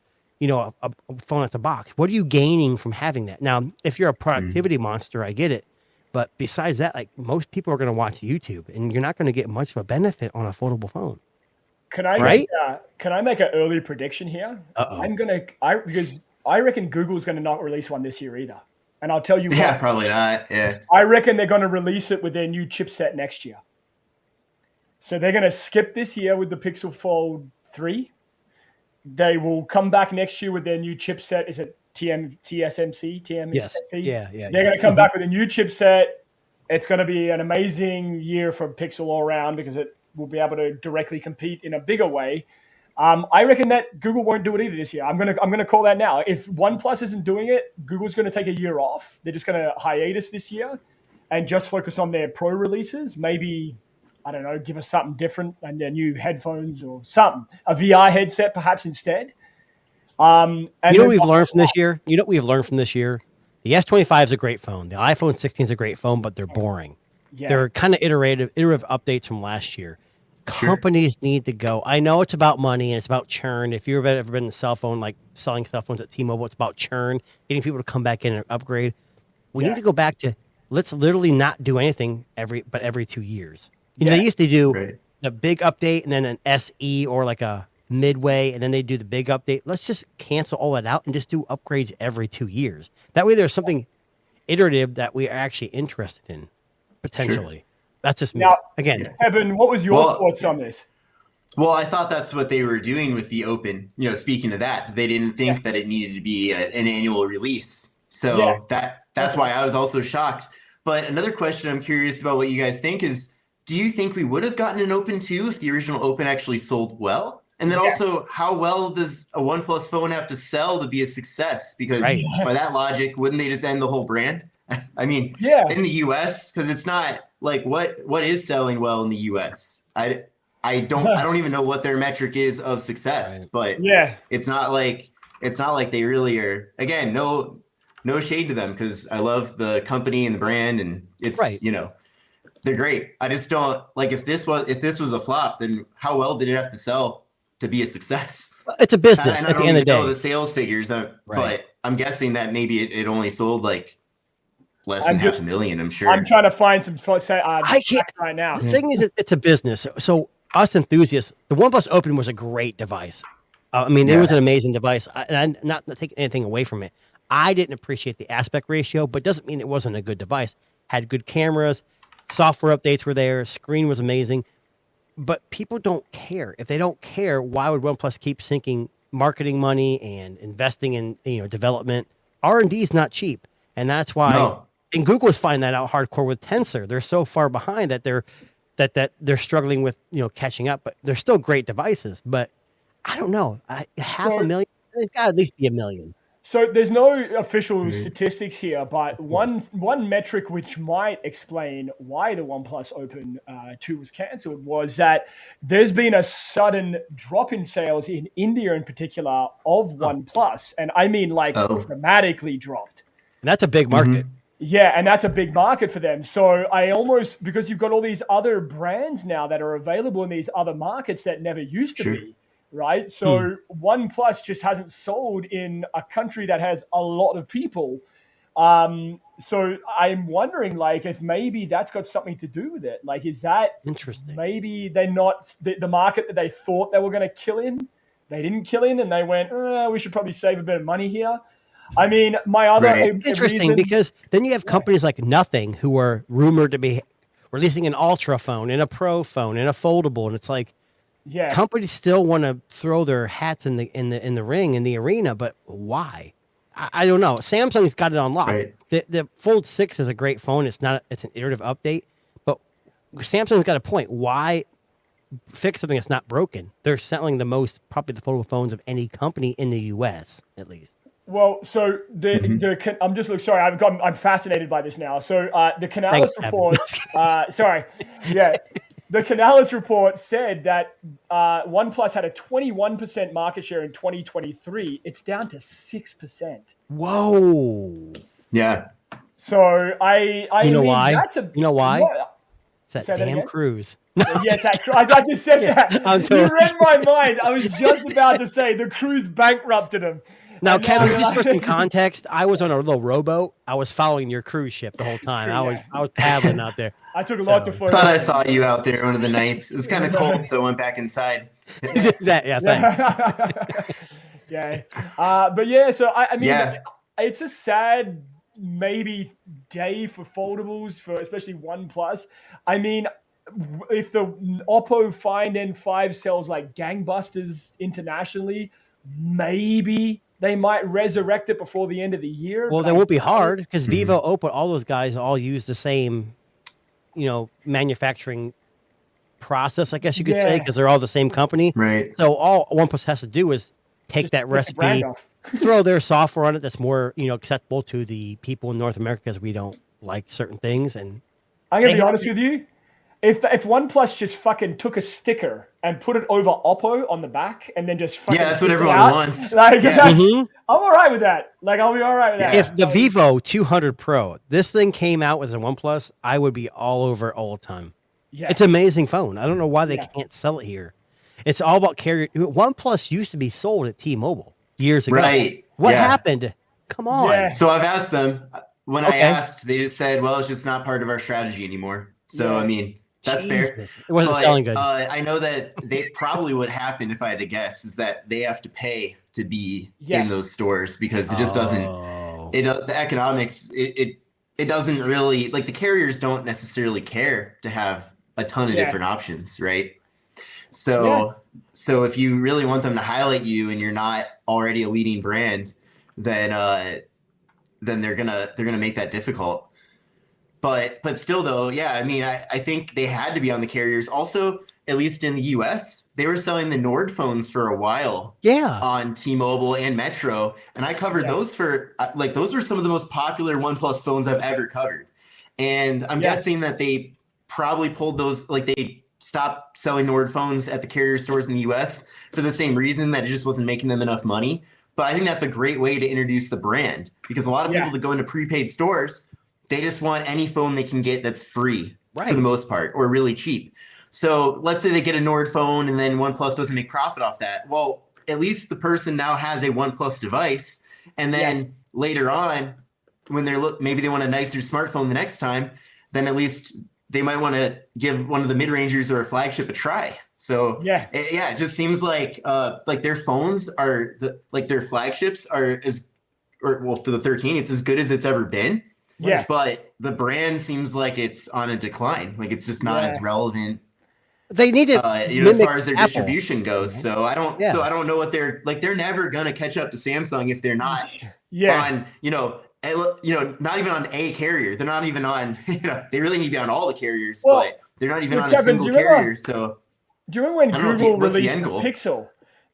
phone that's a box. What are you gaining from having that? Now, if you're a productivity monster, I get it. But besides that, like most people are going to watch YouTube, and you're not going to get much of a benefit on a foldable phone. Can I make an early prediction here? Because I reckon Google's going to not release one this year either. And I'll tell you why. Yeah, probably not. Yeah. I reckon they're going to release it with their new chipset next year. So they're going to skip this year with the Pixel Fold 3. They will come back next year with their new chipset. Is it TSMC? Yes. Yeah. They're going to come back with a new chipset. It's going to be an amazing year for Pixel all around because it will be able to directly compete in a bigger way. I reckon that Google won't do it either this year. I'm gonna call that now. If OnePlus isn't doing it, Google's going to take a year off. They're just going to hiatus this year and just focus on their Pro releases. Maybe, I don't know, give us something different and their new headphones or something. A VR headset perhaps instead. And you know what we've learned from this year? You know what we've learned from this year? The S25 is a great phone. The iPhone 16 is a great phone, but they're boring. Yeah. They're kind of iterative updates from last year. Companies need to go. I know it's about money and it's about churn. If you've ever been in a cell phone, like selling cell phones at T-Mobile, it's about churn, getting people to come back in and upgrade. We need to go back to let's literally not do anything every 2 years. You know, they used to do the big update and then an SE or like a midway, and then they do the big update. Let's just cancel all that out and just do upgrades every 2 years. That way there's something iterative that we are actually interested in, potentially. Sure. That's just me. Now, again, Evan, what was your thoughts on this? Well, I thought that's what they were doing with the Open. You know, speaking of that, they didn't think that it needed to be an annual release. So that's why I was also shocked. But another question I'm curious about what you guys think is, do you think we would have gotten an Open 2 if the original Open actually sold well? And then also, how well does a OnePlus phone have to sell to be a success? Because by that logic, wouldn't they just end the whole brand? I mean, in the US, because it's not like what is selling well in the US. I don't even know what their metric is of success, but it's not like they really are. Again, no shade to them because I love the company and the brand, and it's you know, they're great. I just don't like if this was a flop, then how well did it have to sell to be a success? It's a business at the end of the day. I don't know the sales figures, but I'm guessing that maybe it only sold like less than 500,000, I'm sure. I'm trying to find some I can't right now. The thing is, it's a business. So us enthusiasts, the OnePlus Open was a great device. I mean, it was an amazing device. And I'm not taking anything away from it. I didn't appreciate the aspect ratio, but doesn't mean it wasn't a good device. Had good cameras, software updates were there, screen was amazing. But people don't care. If they don't care, why would OnePlus keep sinking marketing money and investing in development? R&D is not cheap, and that's why. And Google is finding that out hardcore with Tensor. They're so far behind that they're struggling with catching up. But they're still great devices. But I don't know, 500,000. There's got to at least be 1 million. So there's no official statistics here, but one metric which might explain why the OnePlus Open 2 was cancelled was that there's been a sudden drop in sales in India in particular of OnePlus. And I mean dramatically dropped. And that's a big market. Mm-hmm. Yeah, and that's a big market for them. So because you've got all these other brands now that are available in these other markets that never used to be. Right. So OnePlus just hasn't sold in a country that has a lot of people. So I'm wondering, if maybe that's got something to do with it. Is that interesting? Maybe they're not the market that they thought they were going to kill in. They didn't kill in, and they went, we should probably save a bit of money here. I mean, my other interesting because then you have companies like Nothing who are rumored to be releasing an Ultra phone and a Pro phone and a foldable, and it's like. Yeah, companies still want to throw their hats in the ring in the arena, but why? I don't know. Samsung's got it on lock. Right. The Fold 6 is a great phone. It's an iterative update, but Samsung's got a point. Why fix something that's not broken? They're selling the most, probably the foldable phones of any company in the U.S. at least. Well, so I'm just sorry. I'm fascinated by this now. So the Canalys report. The Canalys report said that OnePlus had a 21% market share in 2023. It's down to 6%. Whoa. Yeah. So I you know why? You know why? It's that damn cruise. Yes, I just said that. You read my mind. I was just about to say the cruise bankrupted him. Now, Kevin, just for some context, I was on a little rowboat. I was following your cruise ship the whole time. I was paddling out there. I took lots of photos. I thought I saw you out there one of the nights. It was kind of cold, so I went back inside. Thanks. Yeah. But yeah, so I mean, it's a sad maybe day for foldables, for especially OnePlus. I mean, if the Oppo Find N5 sells like gangbusters internationally, maybe they might resurrect it before the end of the year. Well, that won't be hard because Vivo, Oppo, all those guys all use the same, manufacturing process, I guess you could say, because they're all the same company. Right. So all OnePlus has to do is take that recipe, throw their software on it that's more, acceptable to the people in North America because we don't like certain things. And I'm going to be honest with you. If OnePlus just fucking took a sticker and put it over Oppo on the back and then just fucking that's what everyone wants. I'm all right with that. Like, I'll be all right with that. If the Vivo 200 Pro, this thing came out with a OnePlus, I would be all over it all the time. Yeah. It's an amazing phone. I don't know why they can't sell it here. It's all about carrier. OnePlus used to be sold at T-Mobile years ago. Right. What happened? Come on. Yeah. So I've asked them. When I asked, they just said, well, it's just not part of our strategy anymore. So, I mean... That's fair. It wasn't selling good. I know that probably what happened, if I had to guess, is that they have to pay to be in those stores because it just doesn't. The economics, it doesn't really, like, the carriers don't necessarily care to have a ton of different options, right? So if you really want them to highlight you and you're not already a leading brand, then they're gonna make that difficult. But still, though, I mean, I think they had to be on the carriers. Also, at least in the U.S., they were selling the Nord phones for a while. Yeah. On T-Mobile and Metro, and I covered those for those were some of the most popular OnePlus phones I've ever covered. And I'm guessing that they probably pulled those, like they stopped selling Nord phones at the carrier stores in the U.S. for the same reason that it just wasn't making them enough money. But I think that's a great way to introduce the brand because a lot of people that go into prepaid stores, they just want any phone they can get that's free for the most part or really cheap. So let's say they get a Nord phone and then OnePlus doesn't make profit off that. Well, at least the person now has a OnePlus device. And then later on, when maybe they want a nicer smartphone the next time, then at least they might want to give one of the mid-rangers or a flagship a try. So it just seems like their phones are their flagships are for the 13, it's as good as it's ever been. Yeah, but the brand seems like it's on a decline. Like it's just not as relevant. They need to, as far as their distribution goes. So I don't know what they're like. They're never gonna catch up to Samsung if they're not on, not even on a carrier. They're not even on, they really need to be on all the carriers, but they're not even on a single carrier. So do you remember when Google released the Pixel?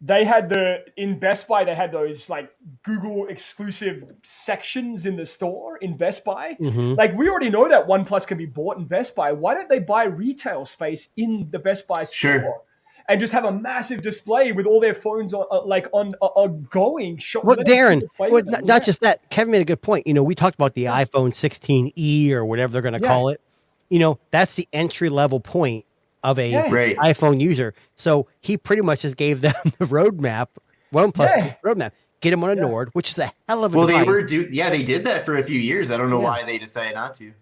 They had in Best Buy, they had those like Google exclusive sections in the store in Best Buy. Mm-hmm. Like we already know that OnePlus can be bought in Best Buy. Why don't they buy retail space in the Best Buy store and just have a massive display with all their phones on going? Well, Darren, not just that. Kevin made a good point. We talked about the iPhone 16e or whatever they're going to call it. That's the entry level point of a iPhone user. So he pretty much just gave them the roadmap, OnePlus roadmap. Get them on a Nord, which is a hell of a device. They did that for a few years. I don't know why they decided not to.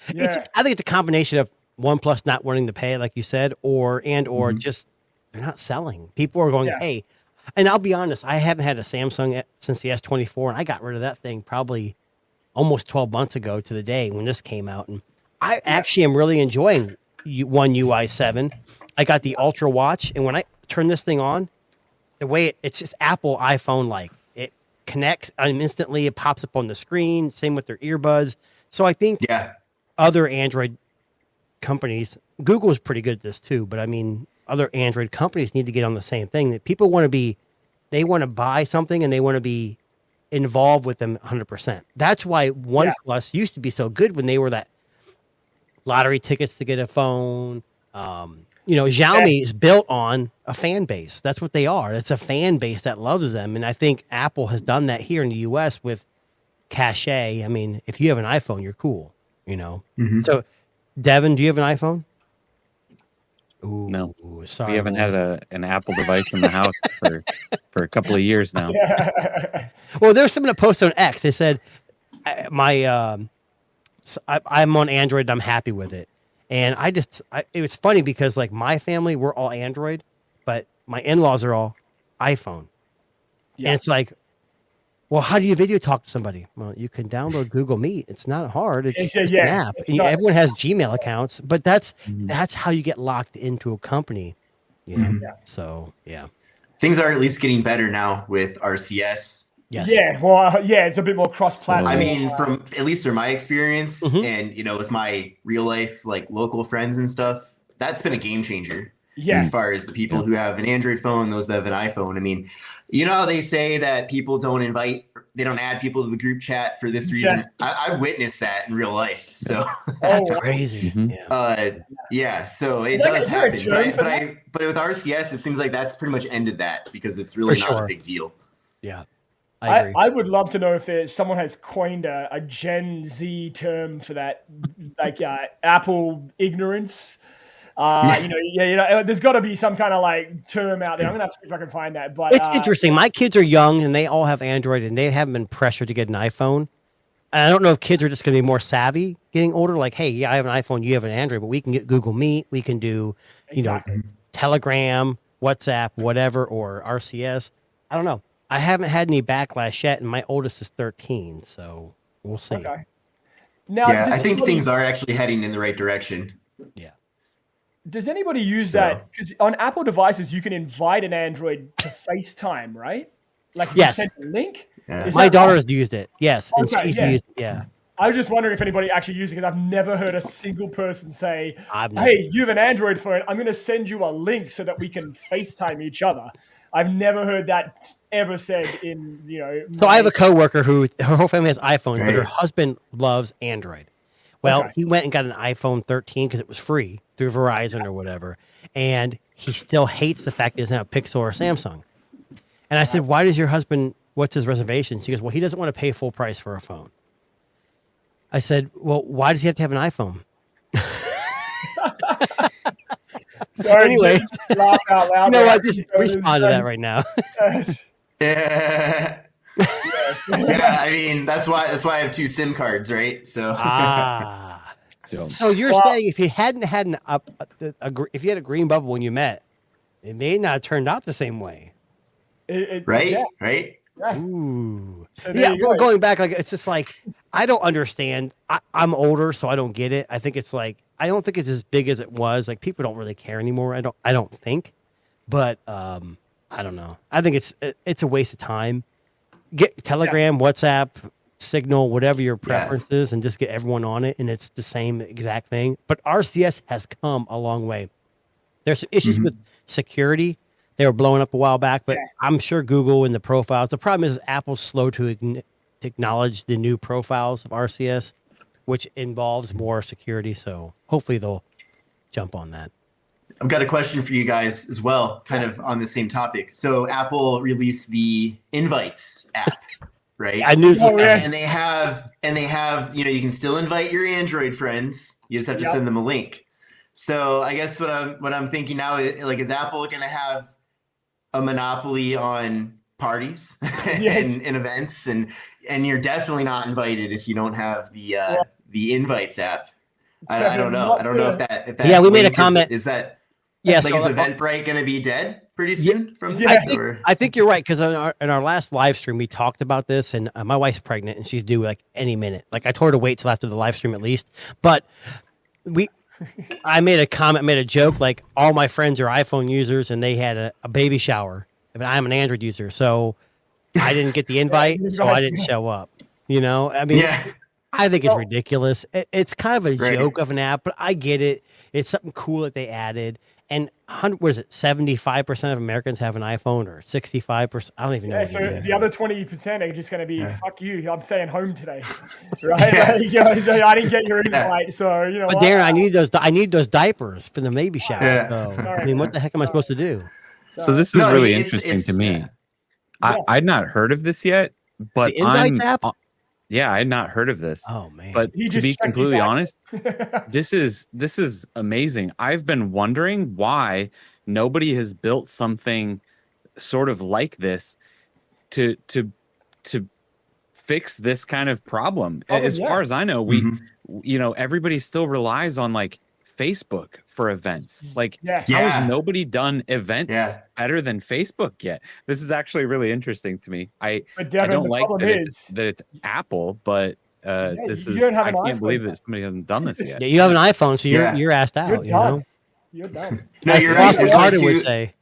I think it's a combination of OnePlus not wanting to pay, like you said, or just they're not selling. People are going, hey, and I'll be honest, I haven't had a Samsung since the S24, and I got rid of that thing probably almost 12 months ago to the day when this came out. And I actually am really enjoying One UI 7. I got the Ultra Watch, and when I turn this thing on, the way it's just Apple iPhone like. It connects and instantly it pops up on the screen. Same with their earbuds. So I think other Android companies, Google is pretty good at this too, but I mean other Android companies need to get on the same thing. That people want to buy something and they want to be involved with them 100%. That's why OnePlus used to be so good when they were that lottery tickets to get a phone. Xiaomi is built on a fan base. That's what they are. It's a fan base that loves them. And I think Apple has done that here in the US with cachet. I mean, if you have an iPhone, you're cool, Mm-hmm. So Devin, do you have an iPhone? Ooh, No, sorry, we haven't had an Apple device in the house for a couple of years now. Well, there's someone that posted on X. They said, I'm on Android and I'm happy with it. And it was funny because like my family, we're all Android, but my in-laws are all iPhone. Yeah. And it's like, well, how do you video talk to somebody? Well, you can download Google Meet. It's not hard. It's an app. Everyone has Gmail accounts, but that's how you get locked into a company. You know? Yeah. So, yeah. Things are at least getting better now with RCS. Yes. Yeah, well, it's a bit more cross-platform. I mean, at least from my experience, and with my real life, like local friends and stuff, that's been a game changer. Yeah. As far as the people who have an Android phone, those that have an iPhone. I mean, how they say that people don't add people to the group chat for this reason. Yes. I've witnessed that in real life. So that's crazy. So it does happen. But with RCS, it seems like that's pretty much ended that because it's really not a big deal. Yeah. I would love to know if someone has coined a Gen Z term for that, like Apple ignorance. There's got to be some kind of like term out there. I'm gonna have to see if I can find that. But it's interesting. My kids are young and they all have Android, and they haven't been pressured to get an iPhone. And I don't know if kids are just going to be more savvy getting older. Like, hey, I have an iPhone, you have an Android, but we can get Google Meet, we can do, Telegram, WhatsApp, whatever, or RCS. I don't know. I haven't had any backlash yet, and my oldest is 13, so we'll see. Okay. Now, I think things are actually heading in the right direction. Yeah. Does anybody use that? Because on Apple devices, you can invite an Android to FaceTime, right? Like, you send a link? Yeah. My daughter's used it, yes. And she's used it, I was just wondering if anybody actually used it, because I've never heard a single person say, hey, you have an Android phone, I'm going to send you a link so that we can FaceTime each other. I've never heard that ever said in, So I have a coworker who, her whole family has iPhones, but her husband loves Android. Well, he went and got an iPhone 13 because it was free through Verizon or whatever. And he still hates the fact that he doesn't have a Pixel or a Samsung. And I said, why does your husband, what's his reservation? She goes, well, he doesn't want to pay full price for a phone. I said, well, why does he have to have an iPhone? Sorry, anyway, laugh out loud. I just respond to that right now. Yeah, I mean that's why I have 2 SIM cards, right? So so you're saying if you hadn't had if you had a green bubble when you met, it may not have turned out the same way, right? Ooh, so but going back, like it's just like I don't understand. I'm older, so I don't get it. I think it's like I don't think it's as big as it was. Like people don't really care anymore. I don't think, but I don't know. I think it's a waste of time. Get Telegram, WhatsApp, Signal, whatever your preference is, and just get everyone on it, and it's the same exact thing. But RCS has come a long way. There's issues with security. They were blowing up a while back, but I'm sure Google and the profiles. The problem is Apple's slow to acknowledge the new profiles of RCS, which involves more security. So hopefully they'll jump on that. I've got a question for you guys as well, kind of on the same topic. So Apple released the Invites app, right? I knew and they have, you can still invite your Android friends. You just have to send them a link. So I guess what I'm thinking now is, like, is Apple going to have a monopoly on parties and events, and you're definitely not invited if you don't have the Invites app. I don't know. I don't know if that. Yeah, we made a comment. Is that? Yeah, like, is Eventbrite going to be dead pretty soon from this? I think you're right, because in our last live stream we talked about this, and my wife's pregnant and she's due like any minute. Like I told her to wait till after the live stream at least. But I made a comment, made a joke, like all my friends are iPhone users and they had a baby shower. I mean, I'm an Android user, so I didn't get the invite, so I didn't show up. I mean. Yeah. I think it's ridiculous. It's kind of a joke of an app, but I get it. It's something cool that they added. And 75% of Americans have an iPhone, or 65%? I don't even know. So the other 20% are just going to be, fuck you, I'm staying home today. Right? I didn't get your invite, so But Darren, I need those diapers for the baby shower. So, I mean, what the heck am I supposed to do? So this is really interesting to me. I'd not heard of this yet, but the Invites app? Yeah, I had not heard of this. Oh man! But to be completely honest, this is amazing. I've been wondering why nobody has built something sort of like this to fix this kind of problem. As far as I know, we everybody still relies on like Facebook for events. Like, how has nobody done events better than Facebook yet? This is actually really interesting to me. I don't like that it's Apple, but this is I can't believe that somebody hasn't done this yet. Yeah, you have an iPhone, so you're asked out. You're done. You're done. No, you're right. Carter would say.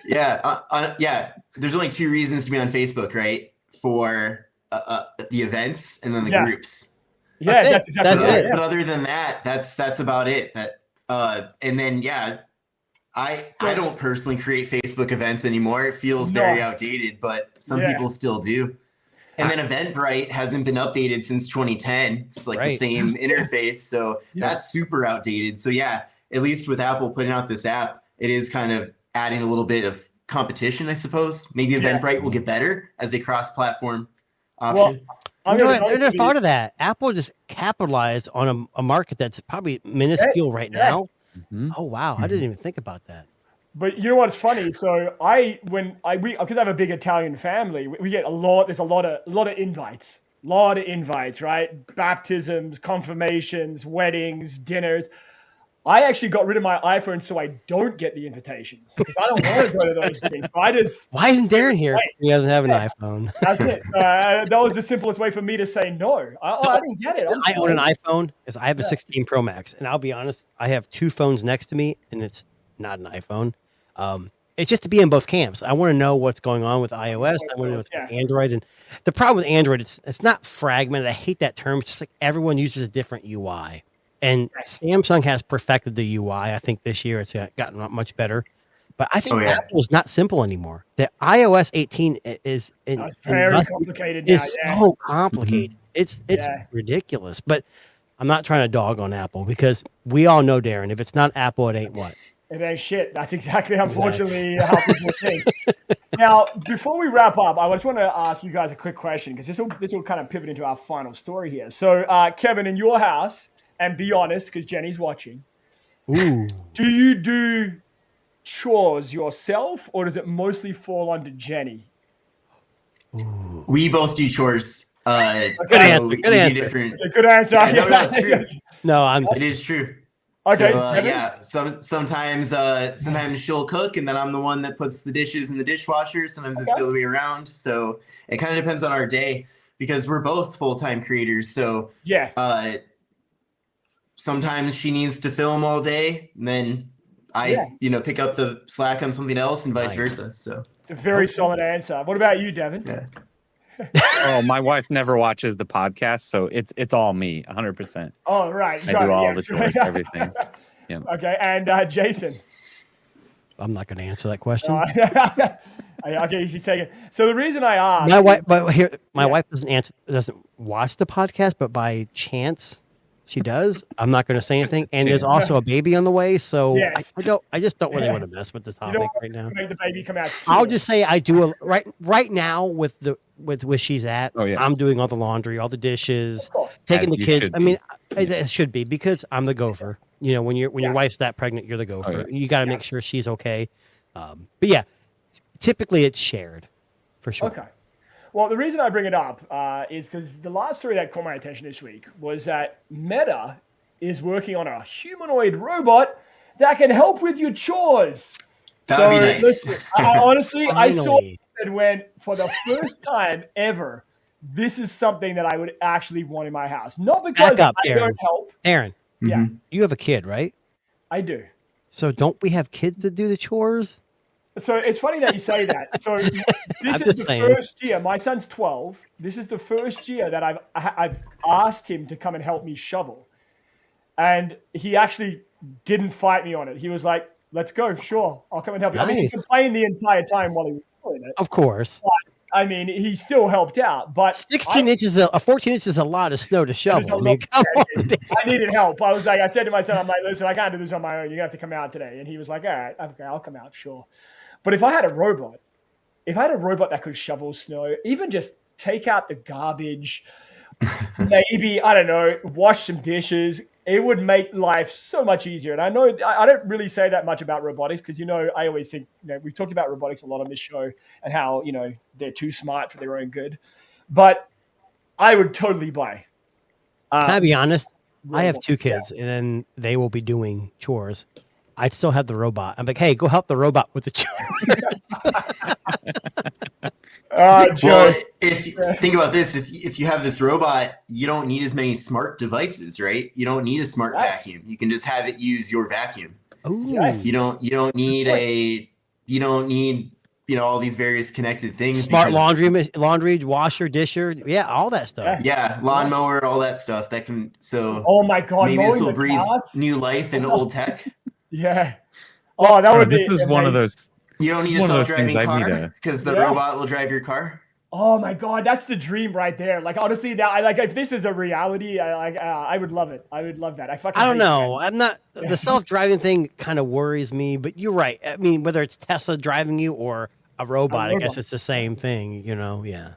There's only 2 reasons to be on Facebook, right? For the events and then the groups. Yeah, that's exactly right. But other than that, that's about it. And then I don't personally create Facebook events anymore. It feels very outdated, but some people still do. And then Eventbrite hasn't been updated since 2010. It's like the same interface, so that's super outdated. So at least with Apple putting out this app, it is kind of adding a little bit of competition, I suppose. Maybe Eventbrite will get better as a cross-platform option. I never thought of that. Apple just capitalized on a market that's probably minuscule right now. Mm-hmm. Oh wow, I didn't even think about that. But you know what's funny? So because I have a big Italian family, we get a lot. There's a lot of invites, right? Baptisms, confirmations, weddings, dinners. I actually got rid of my iPhone so I don't get the invitations because I don't want to go to those things. So why isn't Darren here? He doesn't have an iPhone. That's it. That was the simplest way for me to say no. I didn't get it. I own an iPhone. I have a 16 Pro Max, and I'll be honest, I have 2 phones next to me, and it's not an iPhone. It's just to be in both camps. I want to know what's going on with iOS. I want to know what's going on with Android. And the problem with Android, it's not fragmented. I hate that term. It's just like everyone uses a different UI. And Samsung has perfected the UI. I think this year it's gotten much better. But I think Apple's not simple anymore. The iOS 18 is very complicated now. It's so complicated. Mm-hmm. It's ridiculous. But I'm not trying to dog on Apple because we all know, Darren, if it's not Apple, it ain't what? It ain't shit. That's exactly, unfortunately, how people think. Now, before we wrap up, I just want to ask you guys a quick question because this will kind of pivot into our final story here. So, Kevin, in your house, and be honest, because Jenny's watching. Ooh. Do you do chores yourself, or does it mostly fall onto Jenny? Ooh. We both do chores. Good answer. Good answer. Good answer. No, that's true. It is true. Okay. So, sometimes she'll cook, and then I'm the one that puts the dishes in the dishwasher. Sometimes it's the other way around. So it kind of depends on our day because we're both full-time creators. So sometimes she needs to film all day, and then I pick up the slack on something else, and vice versa. So it's a very solid answer. What about you, Devin? Yeah. Oh, my wife never watches the podcast, so it's all me, 100%. Oh, right. I do all the chores, everything. Yeah. Okay, and Jason. I'm not going to answer that question. Okay, easy take it. So the reason I asked, my wife doesn't watch the podcast, but by chance she does. I'm not going to say anything. And there's also a baby on the way, so I just don't really want to mess with the topic right now. Make the baby come out. I'll just say I do right now with where she's at. Oh, yeah. I'm doing all the laundry, all the dishes, taking the kids. I mean, it should be because I'm the gopher. You know, when your wife's that pregnant, you're the gopher. You got to make sure she's okay. But yeah, typically it's shared for sure. Okay. Well, the reason I bring it up is because the last story that caught my attention this week was that Meta is working on a humanoid robot that can help with your chores. That'd be nice. Listen, honestly, I saw it and went, for the first time ever, this is something that I would actually want in my house. Not because I don't help. Aaron, yeah, you have a kid, right? I do. So don't we have kids that do the chores? So it's funny that you say that. So this is the first year. My son's 12. This is the first year that I've asked him to come and help me shovel, and he actually didn't fight me on it. He was like, "Let's go, sure, I'll come and help you." I mean, he complained the entire time while he was doing it. Of course. But, I mean, he still helped out. But 14 inches is a lot of snow to shovel. I mean, come on. I needed help. I said to my son, I'm like, listen, I can't do this on my own. You're gonna have to come out today. And he was like, all right, okay, I'll come out, sure. But if I had a robot that could shovel snow, even just take out the garbage, maybe, I don't know, wash some dishes. It would make life so much easier. And I know I don't really say that much about robotics because, I always think, we've talked about robotics a lot on this show and how, they're too smart for their own good. But I would totally buy. Can I be honest? I have 2 kids, and then they will be doing chores. I'd still have the robot. I'm like, hey, go help the robot with the chores. Well, if think about this, if you have this robot, you don't need as many smart devices, right? You don't need a smart vacuum. You can just have it use your vacuum. Ooh. Yes. You don't need all these various connected things. Smart laundry, washer, disher, all that stuff. Yeah, lawnmower, all that stuff. That can Oh my God! maybe this will breathe new life into old tech. Yeah. Oh, that would be. This is one of those. You don't need a self-driving car because the robot will drive your car. Oh my God, that's the dream right there. Like honestly, if this is a reality, I would love it. I would love that. I don't know. I'm not the self-driving thing kind of worries me, but you're right. I mean, whether it's Tesla driving you or a robot, I guess it's the same thing. Yeah.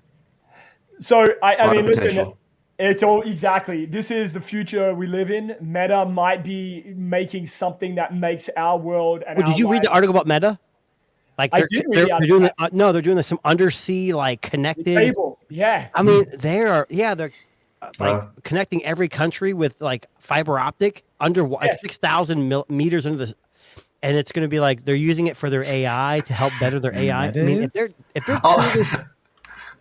So I mean, listen. It's all exactly. This is the future we live in. Meta might be making something that makes our world. And did you read the article about Meta? Like they're doing they're doing some undersea connected cable. Yeah. I mean they're connecting every country with fiber optic under 6,000 meters under the, and it's going to be they're using it for their AI to help better their AI. I mean if they're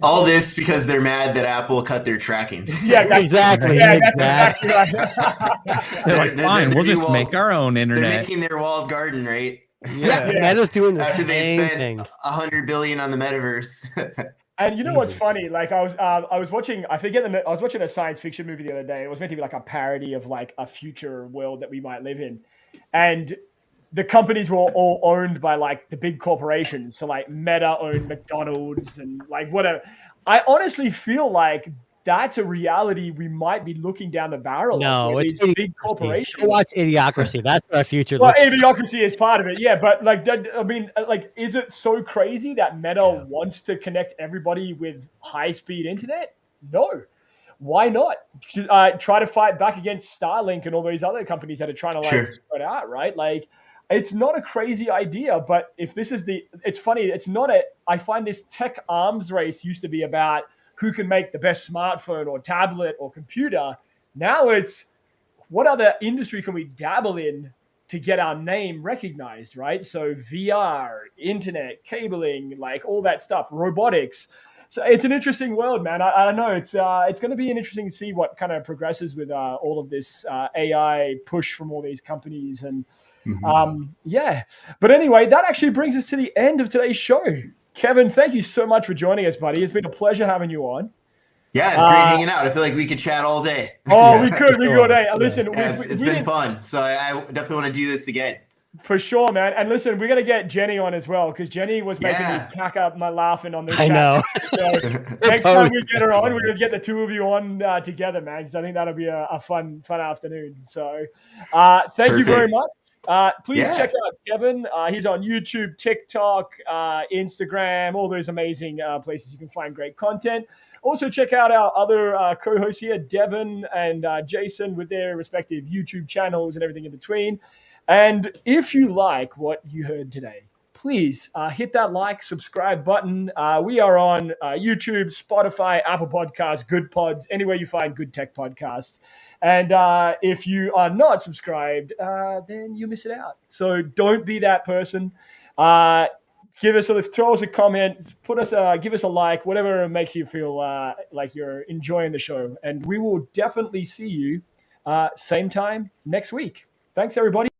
all this because they're mad that Apple cut their tracking. Yeah, exactly. Yeah, exactly right. They're fine, we'll just make our own internet. They're making their walled garden, right? Yeah. Meta's doing the after same they spent thing. $100 billion on the metaverse. And you know what's funny? I was watching. I was watching a science fiction movie the other day. It was meant to be a parody of a future world that we might live in, and the companies were all owned by the big corporations. So Meta owned McDonald's and whatever. I honestly feel like that's a reality we might be looking down the barrel. No, it's big corporations. Watch Idiocracy. That's our future. Well, Idiocracy is part of it, yeah. But I mean, is it so crazy that Meta wants to connect everybody with high-speed internet? No. Why not? Try to fight back against Starlink and all these other companies that are trying to spread out, right? It's not a crazy idea, but if this is it's funny. It's not I find this tech arms race used to be about who can make the best smartphone or tablet or computer. Now it's what other industry can we dabble in to get our name recognized, right? So VR, internet, cabling, all that stuff, robotics. So it's an interesting world, man. I don't know. It's going to be interesting to see what kind of progresses with all of this AI push from all these companies. And but anyway, that actually brings us to the end of today's show. Kevin, thank you so much for joining us, buddy. It's been a pleasure having you on. Yeah, it's great hanging out. I feel like we could chat all day. Oh, we could all day. Listen, it's been fun. So I definitely want to do this again. For sure, man. And listen, we're going to get Jenny on as well because Jenny was making me pack up my laughing on the chat. I know. So next time we get her on, we're going to get the two of you on together, man, because I think that'll be a fun afternoon. So thank you very much. Please check out Kevin. He's on YouTube, TikTok, Instagram, all those amazing places you can find great content. Also, check out our other co-hosts here, Devin and Jason, with their respective YouTube channels and everything in between. And if you like what you heard today, please hit that subscribe button. We are on YouTube, Spotify, Apple Podcasts, Good Pods, anywhere you find good tech podcasts. And if you are not subscribed, then you miss it out. So don't be that person. Throw us a comment, give us a like, whatever makes you feel like you're enjoying the show. And we will definitely see you same time next week. Thanks, everybody.